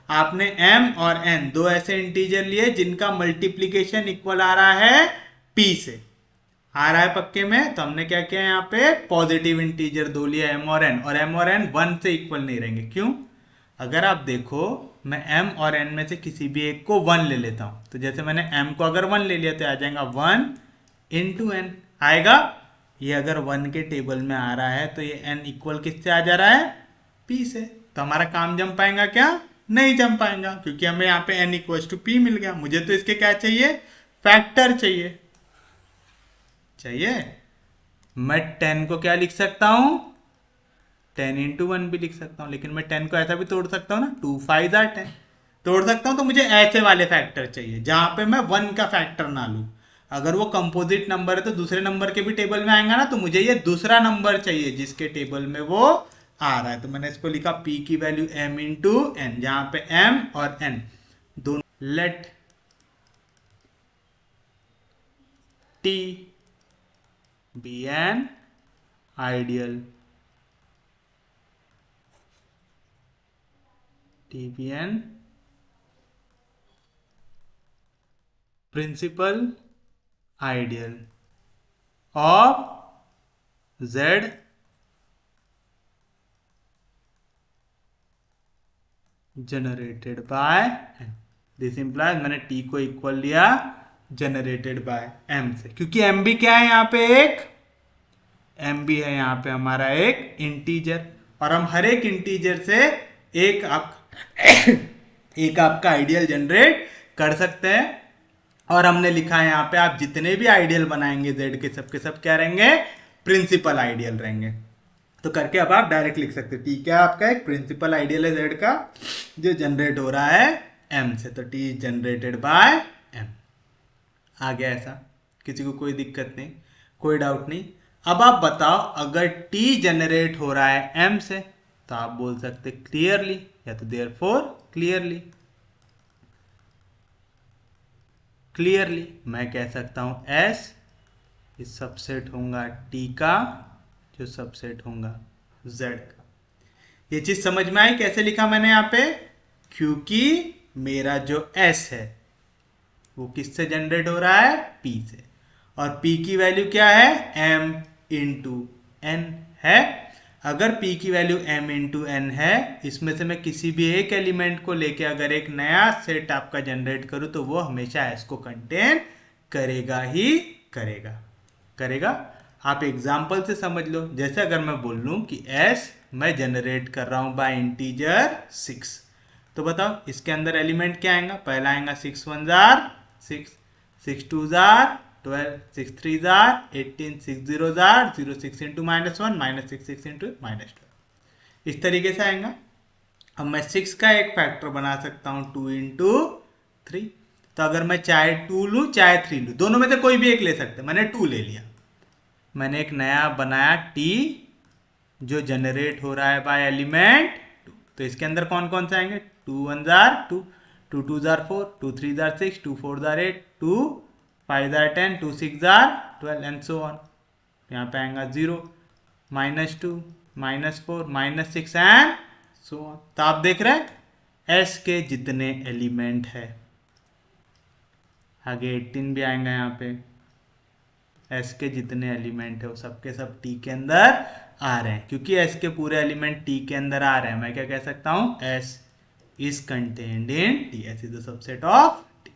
आपने m और n दो ऐसे इंटीजर लिए जिनका मल्टीप्लीकेशन इक्वल आ रहा है p से। आ रहा है पक्के में, तो हमने क्या किया यहाँ पे पॉजिटिव इंटीजर दो लिया m और n, और m और n 1 से इक्वल नहीं रहेंगे। क्यों? अगर आप देखो मैं m और n में से किसी भी एक को 1 ले लेता हूं, तो जैसे मैंने m को अगर 1 ले लिया तो आ जाएगा 1 इंटू n आएगा। ये अगर 1 के टेबल में आ रहा है तो ये n इक्वल किससे आ जा रहा है? p से। तो हमारा काम जम पाएगा क्या? नहीं जम पाएगा, क्योंकि हमें यहाँ पे n इक्वल टू p मिल गया। मुझे तो इसके क्या चाहिए? फैक्टर चाहिए। मैं 10 को क्या लिख सकता हूं? 10 इंटू 1 भी लिख सकता हूं, लेकिन मैं 10 को ऐसा भी तोड़ सकता हूं ना, 2 5 आर 10 तोड़ सकता हूं। तो मुझे ऐसे वाले फैक्टर चाहिए जहां पे मैं 1 का फैक्टर ना लूं। अगर वो कंपोजिट नंबर है तो दूसरे नंबर के भी टेबल में आएगा ना, तो मुझे ये दूसरा नंबर चाहिए जिसके टेबल में वो आ रहा है। तो मैंने इसको लिखा p की वैल्यू m इंटू n, जहां पे m और n दोनों। Let t be an ideal, t be an principal ideal of z generated by m। This implies मैंने t को इक्वल लिया जनरेटेड बाय m से, क्योंकि m भी क्या है यहाँ पे एक m भी है यहाँ पे हमारा एक इंटीजर, और हम हर एक इंटीजर से एक आपका आइडियल जनरेट कर सकते हैं। और हमने लिखा है यहाँ पे आप जितने भी आइडियल बनाएंगे z के सब क्या रहेंगे? प्रिंसिपल आइडियल रहेंगे। तो करके अब आप डायरेक्ट लिख सकते हैं t क्या आपका एक प्रिंसिपल आइडियल है z का, जो जनरेट हो रहा है m से। तो t is generated by m। आ गया ऐसा? किसी को कोई दिक्कत नहीं, कोई डाउट नहीं? अब आप बताओ, अगर t जनरेट हो रहा है m से तो आप बोल सकते क्लियरली, या तो देयरफॉर क्लियरली। क्लियरली मैं कह सकता हूं s इस सबसेट होगा t का, जो सबसेट होगा z का। ये चीज समझ में आई कैसे लिखा मैंने यहाँ पे? क्योंकि मेरा जो s है वो किससे जनरेट हो रहा है? p से, और p की वैल्यू क्या है? m इंटू n है। अगर p की वैल्यू m इंटू n है, इसमें से मैं किसी भी एक एलिमेंट को लेके अगर एक नया सेट आपका जनरेट करूं तो वो हमेशा s को कंटेन करेगा ही करेगा। आप एग्जाम्पल से समझ लो। जैसे अगर मैं बोल लूं कि s मैं जनरेट कर रहा हूं बाय इंटीजर 6, तो बताओ इसके अंदर एलिमेंट क्या आएगा? पहला आएगा 6 1 jar 6, 6 2 jar 12, 6 3 jar 18, 6 0 jar 0, 6 into -1 -6 6 into -12। इस तरीके से आएगा। अब मैं 6 का एक फैक्टर बना सकता हूं 2 इंटू 3। तो अगर मैं चाहे 2 लूं चाहे 3 लूं, दोनों में से कोई भी एक ले सकते। मैंने 2 ले लिया, मैंने एक नया बनाया t जो जनरेट हो रहा है बाय एलिमेंट 2। तो इसके अंदर कौन कौन से आएंगे? 2 1 jar 2, 2 2 jar 4, 2 3 jar 6, 2 4 jar 8, 2 5 jar 10, 2 6 jar 12 and so on. यहाँ पे आएगा 0 -2 -4 -6 एंड सो ऑन। तो आप देख रहे हैं s के जितने एलिमेंट है, आगे 18 भी आएगा यहाँ पे, s के जितने एलिमेंट है वो सबके सब t के अंदर आ रहे हैं। क्योंकि s के पूरे एलिमेंट t के अंदर आ रहे हैं, मैं क्या कह सकता हूं? s is contained in t, s is the subset of t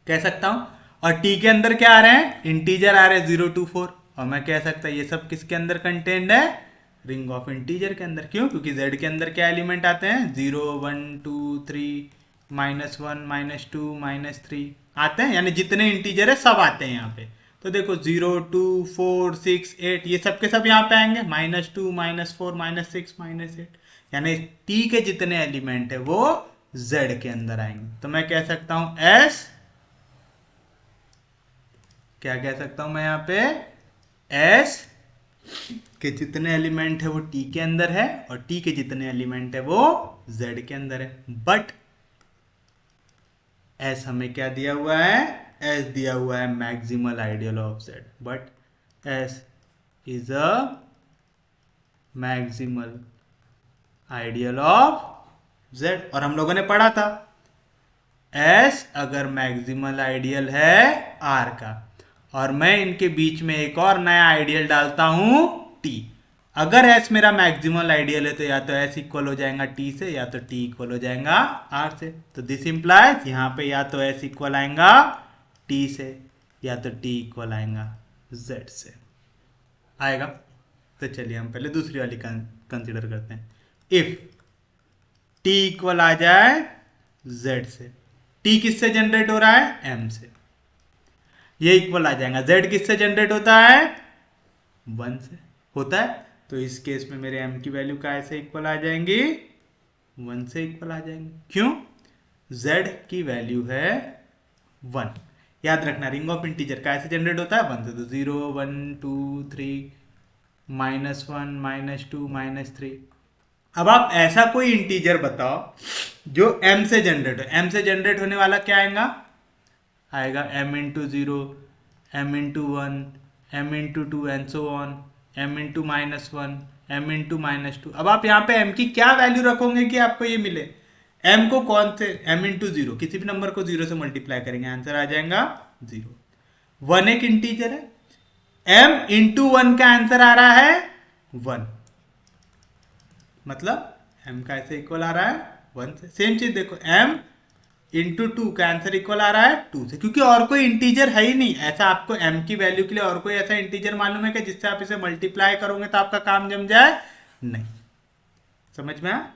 कह सकता हूं। और t के अंदर क्या आ रहे हैं? इंटीजर आ रहे हैं 0 2 4, और मैं कह सकता ये सब किसके अंदर कंटेन्ड है? रिंग ऑफ इंटीजर के अंदर। क्यों? क्योंकि z के अंदर क्या एलिमेंट आते हैं? 0 1 2 3 -1 -2 -3 आते हैं, यानी जितने इंटीजर है सब आते हैं यहाँ पे। तो देखो 0 2 4 6 8 ये सब के सब यहाँ पे आएंगे, -2 -4 -6 -8, यानी t के जितने एलिमेंट है वो z के अंदर आएंगे। तो मैं कह सकता हूं s, क्या कह सकता हूं मैं यहाँ पे? s के जितने एलिमेंट है वो t के अंदर है, और t के जितने एलिमेंट है वो z के अंदर है। बट s हमें क्या दिया हुआ है? s दिया हुआ है maximal ideal of z, but s is a maximal ideal of z। और हम लोगों ने पढ़ा था s अगर मैक्सिमल आइडियल है r का, और मैं इनके बीच में एक और नया आइडियल डालता हूं टी। अगर एस मेरा मैक्सिमल आइडियल है तो या तो एस इक्वल हो जाएगा टी से या तो टी इक्वल हो जाएगा आर से। तो दिस इंप्लाइज यहाँ पे या तो एस इक्वल आएगा टी से या तो टी इक्वल आएगा जेड से आएगा। तो चलिए हम पहले दूसरी वाली कंसिडर करते हैं। इफ टी इक्वल आ जाए जेड से, टी किससे जनरेट हो रहा है एम से, ये इक्वल आ जाएगा। जेड किससे जनरेट होता है 1 से होता है। तो इस केस में मेरे m की वैल्यू का ऐसे इक्वल आ जाएंगी 1 से इक्वल आ जाएंगे। क्यों? z की वैल्यू है 1। याद रखना रिंग ऑफ इंटीजर का ऐसे जनरेट होता है 1 से। तो 0 1 2 3 -1 -2 -3। अब आप ऐसा कोई इंटीजर बताओ जो m से जनरेट हो। m से जनरेट होने वाला क्या आएगा m into 0 m into 1 m into 2 and so on m into -1 m into -2। अब आप यहाँ पे m की क्या वैल्यू रखोगे कि आपको ये मिले? m को कौन से m इंटू 0 किसी भी नंबर को 0 से मल्टीप्लाई करेंगे आंसर आ जाएगा 0। 1 एक इंटीजर है, m इंटू 1 का आंसर आ रहा है 1, मतलब m का ऐसे इक्वल आ रहा है 1 से। सेम चीज देखो m इंटू 2 का आंसर इक्वल आ रहा है 2 से, क्योंकि और कोई इंटीजर है ही नहीं। ऐसा आपको m की वैल्यू के लिए और कोई ऐसा इंटीजर मालूम है कि जिससे आप इसे मल्टीप्लाई करोगे तो आपका काम जम जाए? नहीं। समझ में आया?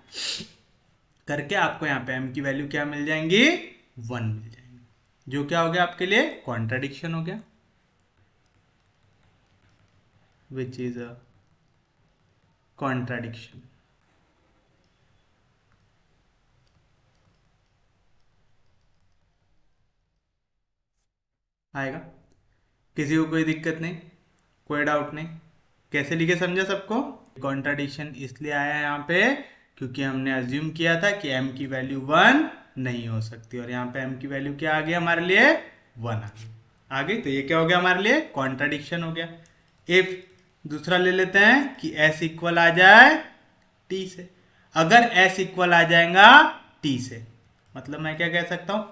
करके आपको यहाँ पे m की वैल्यू क्या मिल जाएंगी 1 मिल जाएंगी, जो क्या हो गया आपके लिए कॉन्ट्राडिक्शन हो गया, विच इज अ कॉन्ट्राडिक्शन। आएगा? किसी को कोई दिक्कत नहीं, कोई डाउट नहीं? कैसे लिखे समझा सबको? कॉन्ट्राडिक्शन इसलिए आया यहाँ पे क्योंकि हमने अज्यूम किया था कि m की वैल्यू 1 नहीं हो सकती, और यहाँ पे m की वैल्यू क्या आ गई हमारे लिए 1 आ गई। तो ये क्या हो गया हमारे लिए कॉन्ट्राडिक्शन हो गया। इफ दूसरा ले लेते हैं कि s इक्वल आ जाए t से। अगर s इक्वल आ जाएगा t से, मतलब मैं क्या कह सकता हूं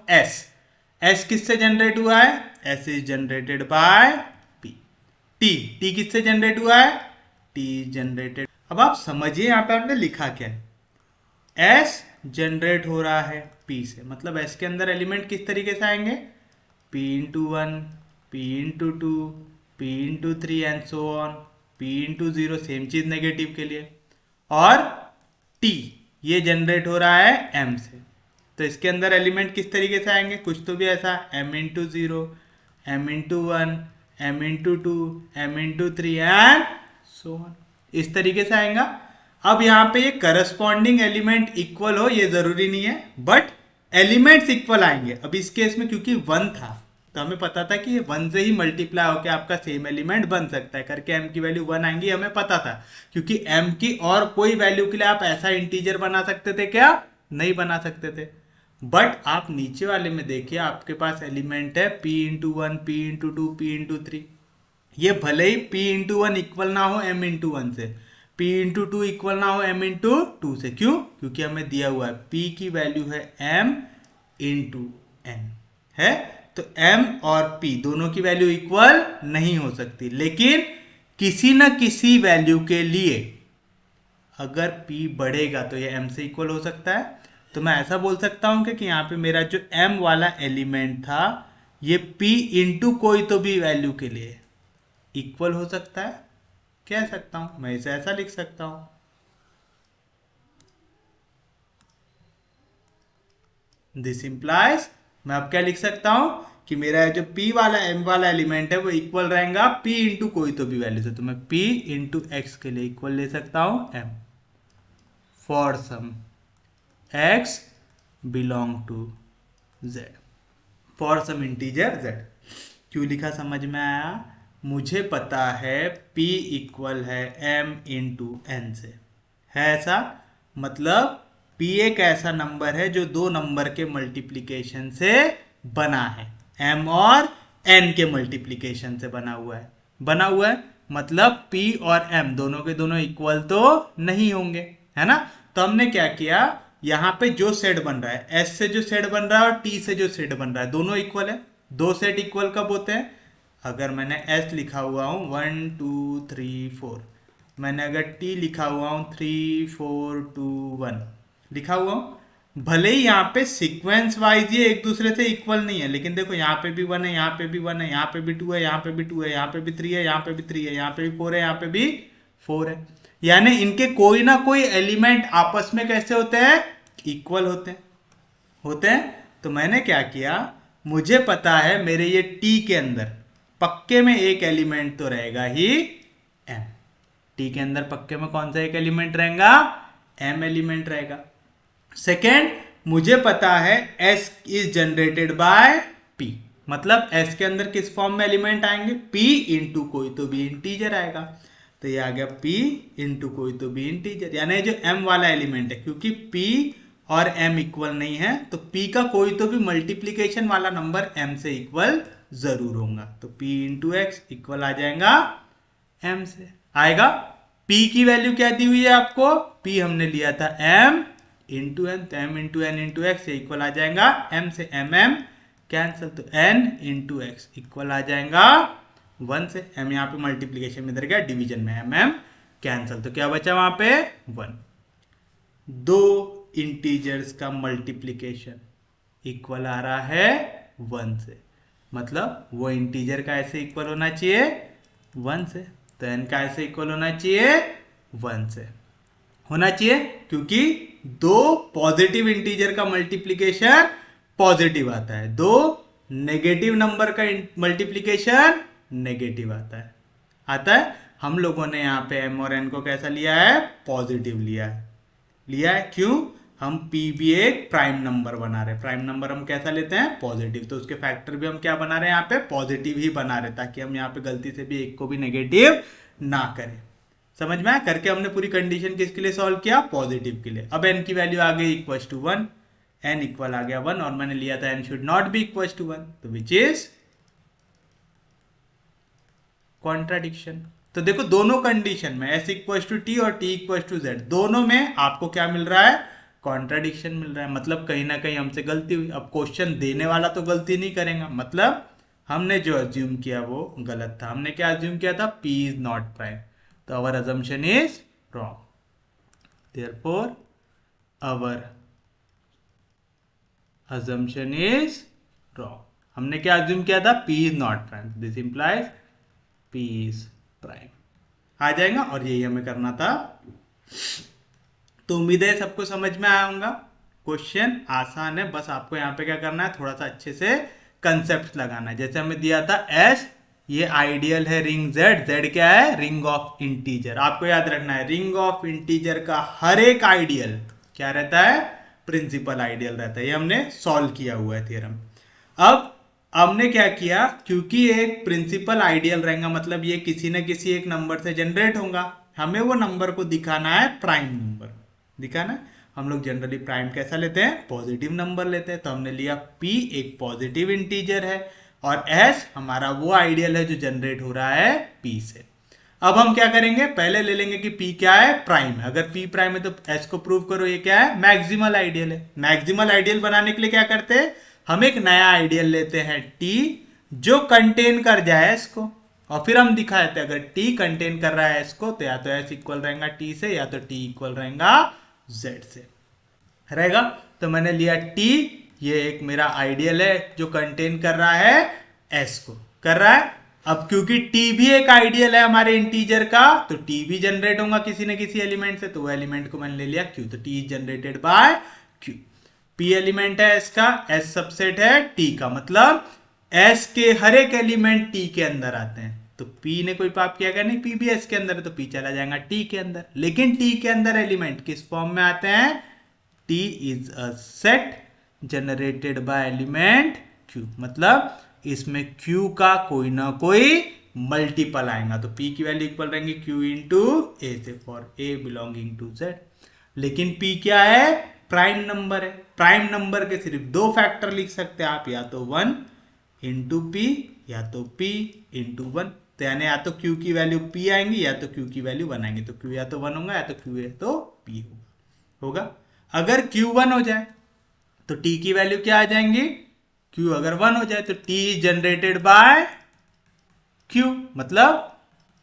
s किससे जनरेट हुआ है? s is generated by p। t किससे जनरेट हुआ है? t generated. अब आप समझिए यहाँ पे हमने लिखा क्या है, s जनरेट हो रहा है p से, मतलब s के अंदर एलिमेंट किस तरीके से आएंगे? p into 1 p into 2 p into 3 and so on, p into 0 same चीज नेगेटिव के लिए, और t ये जनरेट हो रहा है m से। तो इसके अंदर एलिमेंट किस तरीके से आएंगे? कुछ तो भी ऐसा m into 0 m into 1 m into 2 m into 3 and so on, इस तरीके से आएगा। अब यहाँ पे ये करस्पॉन्डिंग एलिमेंट इक्वल हो ये जरूरी नहीं है, बट एलिमेंट्स इक्वल आएंगे। अब इस केस में क्योंकि 1 था तो हमें पता था कि ये 1 से ही मल्टीप्लाई होकर आपका सेम एलिमेंट बन सकता है, करके m की वैल्यू 1 आएंगी, हमें पता था। क्योंकि m की और कोई वैल्यू के लिए आप ऐसा इंटीजर बना सकते थे क्या? नहीं बना सकते थे। बट आप नीचे वाले में देखिए आपके पास एलिमेंट है p into 1 p into 2 p into 3। ये भले ही p इंटू 1 इक्वल ना हो m इंटू 1 से, p इंटू 2 इक्वल ना हो m इंटू 2 से। क्यों? क्योंकि हमें दिया हुआ है p की वैल्यू है m इंटू n है, तो m और p दोनों की वैल्यू इक्वल नहीं हो सकती। लेकिन किसी न किसी वैल्यू के लिए अगर p बढ़ेगा तो ये m से इक्वल हो सकता है। तो मैं ऐसा बोल सकता हूं कि यहाँ पे मेरा जो m वाला एलिमेंट था ये p इंटू कोई तो भी वैल्यू के लिए इक्वल हो सकता है। कह सकता हूं मैं, इसे ऐसा लिख सकता हूं, दिस इंप्लाइज मैं अब क्या लिख सकता हूं कि मेरा जो p वाला m वाला एलिमेंट है वो इक्वल रहेगा p इंटू कोई तो भी वैल्यू से। तो मैं p इंटू x के लिए इक्वल ले सकता हूं m for some x belong to z, for some integer z। क्यों लिखा समझ में आया? मुझे पता है p इक्वल है m इंटू n से, है ऐसा? मतलब p एक ऐसा नंबर है जो दो नंबर के मल्टीप्लीकेशन से बना है, m और n के मल्टीप्लीकेशन से बना हुआ है। मतलब p और m दोनों के दोनों इक्वल तो नहीं होंगे, है ना? तो हमने क्या किया, यहाँ पे जो सेट बन रहा है s से जो सेट बन रहा है और t से जो सेट बन रहा है दोनों इक्वल है। दो सेट इक्वल कब होते हैं? अगर मैंने s लिखा हुआ हूँ 1 2 3 4, मैंने अगर t लिखा हुआ हूँ 3 4 2 1 लिखा हुआ हूँ, भले ही यहाँ पे सीक्वेंस वाइज ये एक दूसरे से इक्वल नहीं है, लेकिन देखो यहाँ पे भी 1 है, यहाँ पे भी 1 है, यहाँ पे भी 2 है, यहाँ पे भी 2 है, यहाँ पे भी 3 है, यहाँ पे भी 3 है, यहाँ पे भी 4 है, यहाँ पे भी 4 है। यानी इनके कोई ना कोई एलिमेंट आपस में कैसे होते हैं, इक्वल होते हैं। तो मैंने क्या किया, मुझे पता है मेरे ये टी के अंदर पक्के में एक एलिमेंट तो रहेगा ही एम। टी के अंदर पक्के में कौन सा एक एलिमेंट रहेगा, एम एलिमेंट रहेगा। सेकेंड, मुझे पता है S is generated by P, मतलब एस के अंदर किस फॉर्म में एलिमेंट आएंगे, पी इंटू कोई तो भी इंटीजर आएगा। तो ये आ गया पी इंटू कोई तो भी इंटीजर, यानी जो एम वाला एलिमेंट है, क्योंकि पी और m इक्वल नहीं है तो p का कोई तो भी मल्टीप्लीकेशन वाला नंबर m से इक्वल जरूर होगा। तो p इंटू एक्स इक्वल आ जाएगा m से, आएगा। p की वैल्यू क्या दी हुई है आपको, p हमने लिया था m इंटू एन, तो m into N into X equal आ जाएगा m से m कैंसिल, तो n इंटू एक्स इक्वल आ जाएगा 1 से। m यहाँ पे मल्टीप्लीकेशन में इधर गया, डिवीजन में m कैंसिल, तो क्या बचा वहां पे 1। दो इंटीजर्स का मल्टीप्लिकेशन इक्वल आ रहा है 1 से, मतलब वो इंटीजर का ऐसे इक्वल होना चाहिए 1 से, तो n का ऐसे इक्वल होना चाहिए 1 से, होना चाहिए, क्योंकि दो पॉजिटिव इंटीजर का मल्टीप्लिकेशन पॉजिटिव आता है, दो नेगेटिव नंबर का मल्टीप्लिकेशन नेगेटिव आता है। हम लोगों ने यहाँ पे m और n को कैसा लिया है, पॉजिटिव लिया है। क्यों, हम p भी एक प्राइम नंबर बना रहे हैं, प्राइम नंबर हम कैसा लेते हैं, पॉजिटिव, तो उसके फैक्टर भी हम क्या बना रहे हैं, यहाँ पे पॉजिटिव ही बना रहे हैं, ताकि हम यहाँ पे गलती से भी एक को भी नेगेटिव ना करें। समझ में आया, करके हमने पूरी कंडीशन किसके लिए सॉल्व किया, पॉजिटिव के लिए। अब n की वैल्यू आ गई इक्वल टू 1, n इक्वल आ गया 1, और मैंने लिया था n should not be equal to 1, तो विच इज कॉन्ट्राडिक्शन। तो देखो दोनों कंडीशन में s इक्वल टू टी और t इक्वल टू z, दोनों में आपको क्या मिल रहा है, कॉन्ट्राडिक्शन मिल रहा है, मतलब कहीं ना कहीं हमसे गलती हुई। अब क्वेश्चन देने वाला तो गलती नहीं करेगा, मतलब हमने जो अज्यूम किया वो गलत था। हमने क्या अज्यूम किया था, p इज नॉट प्राइम, तो our assumption is wrong, therefore our assumption is wrong. हमने क्या अज्यूम किया था, p is not prime, this implies p is prime, आ जाएगा, और यही हमें करना था। तो उम्मीद है सबको समझ में आया होगा। क्वेश्चन आसान है, बस आपको यहाँ पे क्या करना है, थोड़ा सा अच्छे से कंसेप्ट लगाना है। जैसे हमें दिया था S, ये आइडियल है रिंग Z, Z क्या है, रिंग ऑफ इंटीजर। आपको याद रखना है, रिंग ऑफ इंटीजर का हर एक आइडियल क्या रहता है, प्रिंसिपल आइडियल रहता है। ये हमने सॉल्व किया हुआ है थ्योरम। अब हमने क्या किया, क्योंकि एक प्रिंसिपल आइडियल रहेगा, मतलब ये किसी न किसी एक नंबर से जनरेट होगा, हमें वो नंबर को दिखाना है प्राइम नंबर दिखाना। हम लोग जनरली प्राइम कैसा लेते हैं, पॉजिटिव नंबर लेते हैं, तो हमने लिया p एक पॉजिटिव इंटीजर है और s हमारा वो आइडियल है जो जनरेट हो रहा है p से। अब हम क्या करेंगे, पहले ले लेंगे कि p क्या है, प्राइम है। अगर p प्राइम है तो s को प्रूव करो, ये क्या है, मैक्सिमल आइडियल है। मैक्सिमल आइडियल बनाने के लिए क्या करते हैं, हम एक नया आइडियल लेते हैं t जो कंटेन कर जाए s को, और फिर हम दिखाते हैं अगर t कंटेन कर रहा है s को, तो या तो s इक्वल रहेगा t से, या तो t इक्वल रहेगा z से रहेगा। तो मैंने लिया t, ये एक मेरा आइडियल है जो कंटेन कर रहा है s को, कर रहा है। अब क्योंकि t भी एक आइडियल है हमारे इंटीजर का, तो t भी जनरेट होगा किसी न किसी एलिमेंट से, तो वो एलिमेंट को मैंने ले लिया q, तो t is generated bye q। p element है s का, s सबसेट है t का, मतलब s के हर एक एलिमेंट t के अंदर आते हैं। तो p ने कोई पाप किया क्या, नहीं, p भी s के अंदर है, तो p चला जाएगा t के अंदर। लेकिन t के अंदर एलिमेंट किस फॉर्म में आते हैं, t is a set generated by element q, मतलब इसमें q का कोई ना कोई मल्टीपल आएगा, तो p की वैल्यू इक्वल रहेंगी q इंटू ए से, for a belonging to z। लेकिन p क्या है, प्राइम नंबर है। प्राइम नंबर के सिर्फ दो फैक्टर लिख सकते हैं आप, या तो 1 इंटू p या तो p इंटू 1। तो यानी या तो q की वैल्यू p आएंगी, या तो q की वैल्यू 1 आएंगी, तो q या तो 1 होगा, या तो q है तो p होगा। अगर q 1 हो जाए तो t की वैल्यू क्या आ जाएंगी, q अगर 1 हो जाए तो t जनरेटेड बाय क्यू, मतलब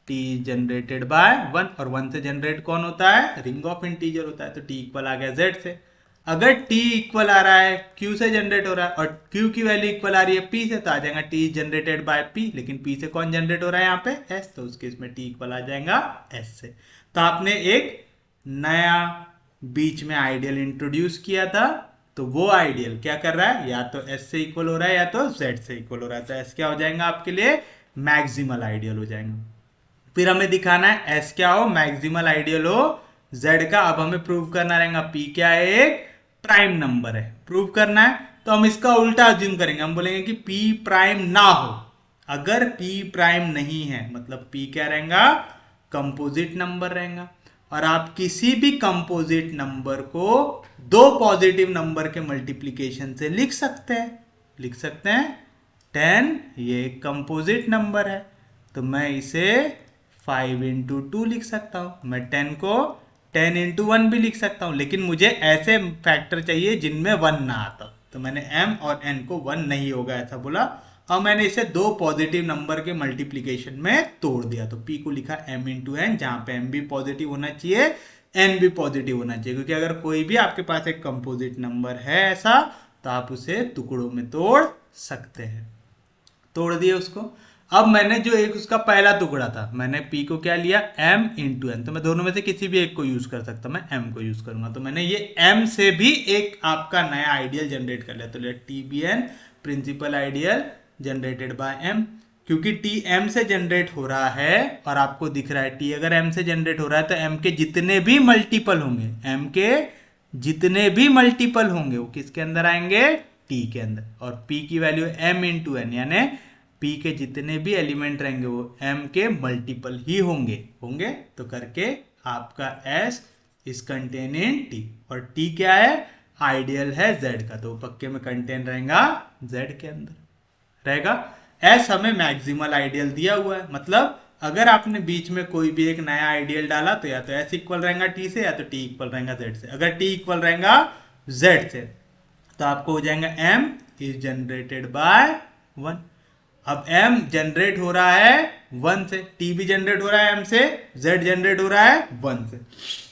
टी जनरेटेड बाय 1, और 1 से जनरेट कौन होता है, रिंग ऑफ इंटीजर होता है, तो टी इक्वल आ गया जेड से। अगर टी इक्वल आ रहा है क्यू से जनरेट हो रहा है और क्यू की वैल्यू इक्वल आ रही है पी से, तो आ जाएगा टी जनरेटेड बाय पी, लेकिन पी से कौन जनरेट हो रहा है यहाँ पे, एस, तो उसके इसमें टी इक्वल आ जाएगा एस से। तो आपने एक नया बीच में आइडियल इंट्रोड्यूस किया था, तो वो आइडियल क्या कर रहा है, या तो एस से इक्वल हो रहा है या तो जेड से इक्वल हो रहा है, तो एस क्या हो जाएगा आपके लिए, मैक्सिमल आइडियल हो जाएगा। फिर हमें दिखाना है एस क्या हो, मैक्सिमल आइडियल हो जेड का। अब हमें प्रूव करना रहेगा पी क्या है, एक प्राइम नंबर है, प्रूव करना है। तो हम इसका उल्टा अज्यूम करेंगे, हम बोलेंगे कि पी प्राइम ना हो। अगर पी प्राइम नहीं है मतलब पी क्या रहेगा, कंपोजिट नंबर रहेगा। और आप किसी भी कंपोजिट नंबर को दो पॉजिटिव नंबर के मल्टीप्लीकेशन से लिख सकते हैं, लिख सकते हैं 10, ये कंपोजिट नंबर है, तो मैं इसे 5 इंटू 2 लिख सकता हूं। मैं 10 को 10 इंटू 1 भी लिख सकता हूं, लेकिन मुझे ऐसे फैक्टर चाहिए जिनमें 1 ना आता, तो मैंने m और n को 1 नहीं होगा ऐसा बोला, और मैंने इसे दो पॉजिटिव नंबर के मल्टीप्लीकेशन में तोड़ दिया। तो p को लिखा m इंटू एन, जहां पे m भी पॉजिटिव होना चाहिए, n भी पॉजिटिव होना चाहिए, क्योंकि अगर कोई भी आपके पास एक कंपोजिट नंबर है ऐसा, तो आप उसे टुकड़ों में तोड़ सकते हैं। तोड़ दिए उसको। अब मैंने जो एक उसका पहला टुकड़ा था, मैंने p को क्या लिया, m इंटू एन, तो मैं दोनों में से किसी भी एक को यूज कर सकता, मैं m को यूज करूंगा। तो मैंने ये m से भी एक आपका नया आइडियल जनरेट कर लिया, तो लिया TBN, principal ideal generated by m। क्योंकि t m से जनरेट हो रहा है और आपको दिख रहा है t अगर m से जनरेट हो रहा है तो m के जितने भी मल्टीपल होंगे, m के जितने भी मल्टीपल होंगे वो किसके अंदर आएंगे, t के अंदर। और p की वैल्यू m इंटू एन, यानी p के जितने भी एलिमेंट रहेंगे वो m के मल्टीपल ही होंगे। तो करके आपका s is contain in t, और t क्या है, आइडियल है z का, तो पक्के में कंटेन रहेगा z के अंदर रहेगा। s हमें मैक्सिमल आइडियल दिया हुआ है, मतलब अगर आपने बीच में कोई भी एक नया आइडियल डाला तो या तो s इक्वल रहेगा t से, या तो t इक्वल रहेगा z से। अगर t इक्वल रहेगा z से तो आपको हो जाएगा m इज जनरेटेड बाय 1। अब m जनरेट हो रहा है 1 से, t भी जनरेट हो रहा है m से, z जनरेट हो रहा है 1 से,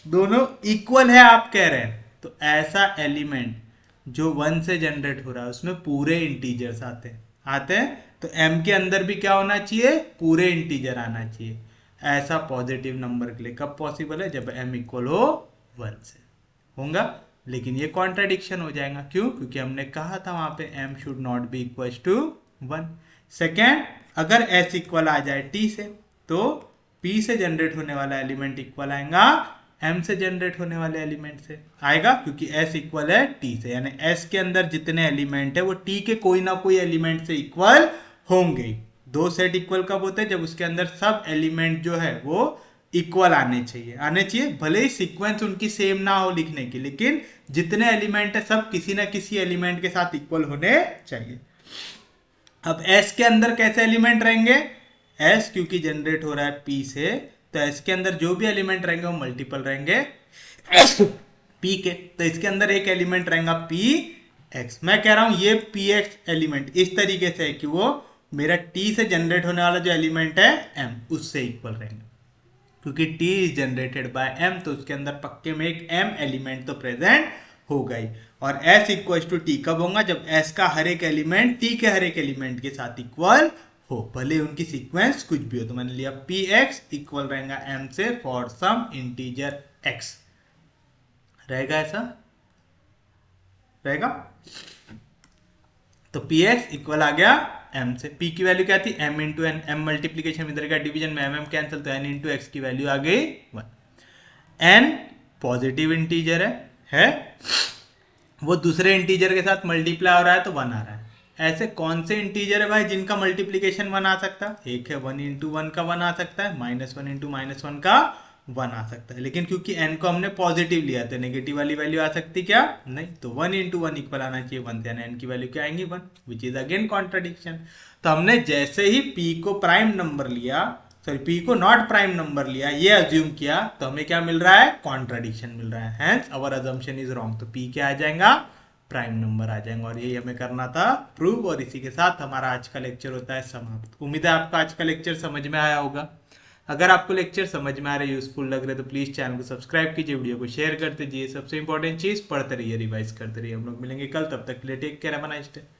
दोनों इक्वल है आप कह रहे हैं। तो ऐसा एलिमेंट जो 1 से जनरेट हो रहा है उसमें पूरे इंटीजर्स आते हैं, तो m के अंदर भी क्या होना चाहिए, पूरे इंटीजर आना चाहिए। ऐसा पॉजिटिव नंबर के लिए कब पॉसिबल है, जब m इक्वल हो 1 से होगा। लेकिन ये कॉन्ट्राडिक्शन हो जाएगा, क्यों, क्योंकि हमने कहा था वहां पे m should not be equal to 1। Second, अगर s इक्वल आ जाए t से, तो p से जनरेट होने वाला एलिमेंट इक्वल आएगा m से जनरेट होने वाले एलिमेंट से आएगा, क्योंकि s इक्वल है t से, यानी s के अंदर जितने एलिमेंट है वो t के कोई ना कोई एलिमेंट से इक्वल होंगे। दो सेट इक्वल कब होते हैं, जब उसके अंदर सब एलिमेंट जो है वो इक्वल आने चाहिए, भले ही सीक्वेंस उनकी सेम ना हो लिखने की, लेकिन जितने एलिमेंट है सब किसी ना किसी एलिमेंट के साथ इक्वल होने चाहिए। अब s के अंदर कैसे एलिमेंट रहेंगे, s क्योंकि जनरेट हो रहा है p से, तो s के अंदर जो भी एलिमेंट रहेंगे वो मल्टीपल रहेंगे p के, तो इसके अंदर एक एलिमेंट रहेगा px। मैं कह रहा हूं ये px एलिमेंट इस तरीके से है कि वो मेरा t से जनरेट होने वाला जो एलिमेंट है m उससे इक्वल रहेंगे, क्योंकि t is generated by m, तो उसके अंदर पक्के में एक m एलिमेंट तो प्रेजेंट होगा ही। और s इक्वल टू टी कब होगा, जब s का हर एक एलिमेंट t के हर एक एलिमेंट के साथ इक्वल हो, भले उनकी सीक्वेंस कुछ भी हो। तो मैंने लिया px इक्वल रहेगा m से फॉर सम इंटीजर x, रहेगा ऐसा रहेगा। तो px इक्वल आ गया m से, p की वैल्यू क्या थी m into n, m multiplication इधर का डिवीजन में m कैंसिल, तो n इंटू एक्स की वैल्यू आ गई 1। n पॉजिटिव इंटीजर है वो दूसरे इंटीजर के साथ मल्टीप्लाई हो रहा है तो 1 आ रहा है। ऐसे कौन से इंटीजर है भाई जिनका मल्टीप्लीकेशन 1 आ सकता है, एक है 1 इंटू 1 का 1 आ सकता है, -1 इंटू -1 का 1 आ सकता है, लेकिन क्योंकि n को हमने पॉजिटिव लिया तो नेगेटिव वाली वैल्यू आ सकती क्या, नहीं। तो 1 इंटू 1 इक्वल आना चाहिए 1 से, n की वैल्यू क्या आएंगी 1, विच इज अगेन कॉन्ट्राडिक्शन। तो हमने जैसे ही p को प्राइम नंबर लिया, सॉरी p को नॉट प्राइम नंबर लिया, ये अज्यूम किया, तो हमें क्या मिल रहा है, कॉन्ट्राडिक्शन मिल रहा है, hence our assumption is wrong. तो p क्या आ जाएगा प्राइम नंबर आ जाएंगे, और यही हमें करना था प्रूव। और इसी के साथ हमारा आज का लेक्चर होता है समाप्त। उम्मीद है आपको आज का लेक्चर समझ में आया होगा। अगर आपको लेक्चर समझ में आ रहे, यूजफुल लग रहे, तो प्लीज चैनल को सब्सक्राइब कीजिए, वीडियो को शेयर करते जाइए। सबसे इंपॉर्टेंट चीज, पढ़ते रहिए, रिवाइज करते रहिए। हम लोग मिलेंगे कल, तब तक के लिए take care, have a nice day.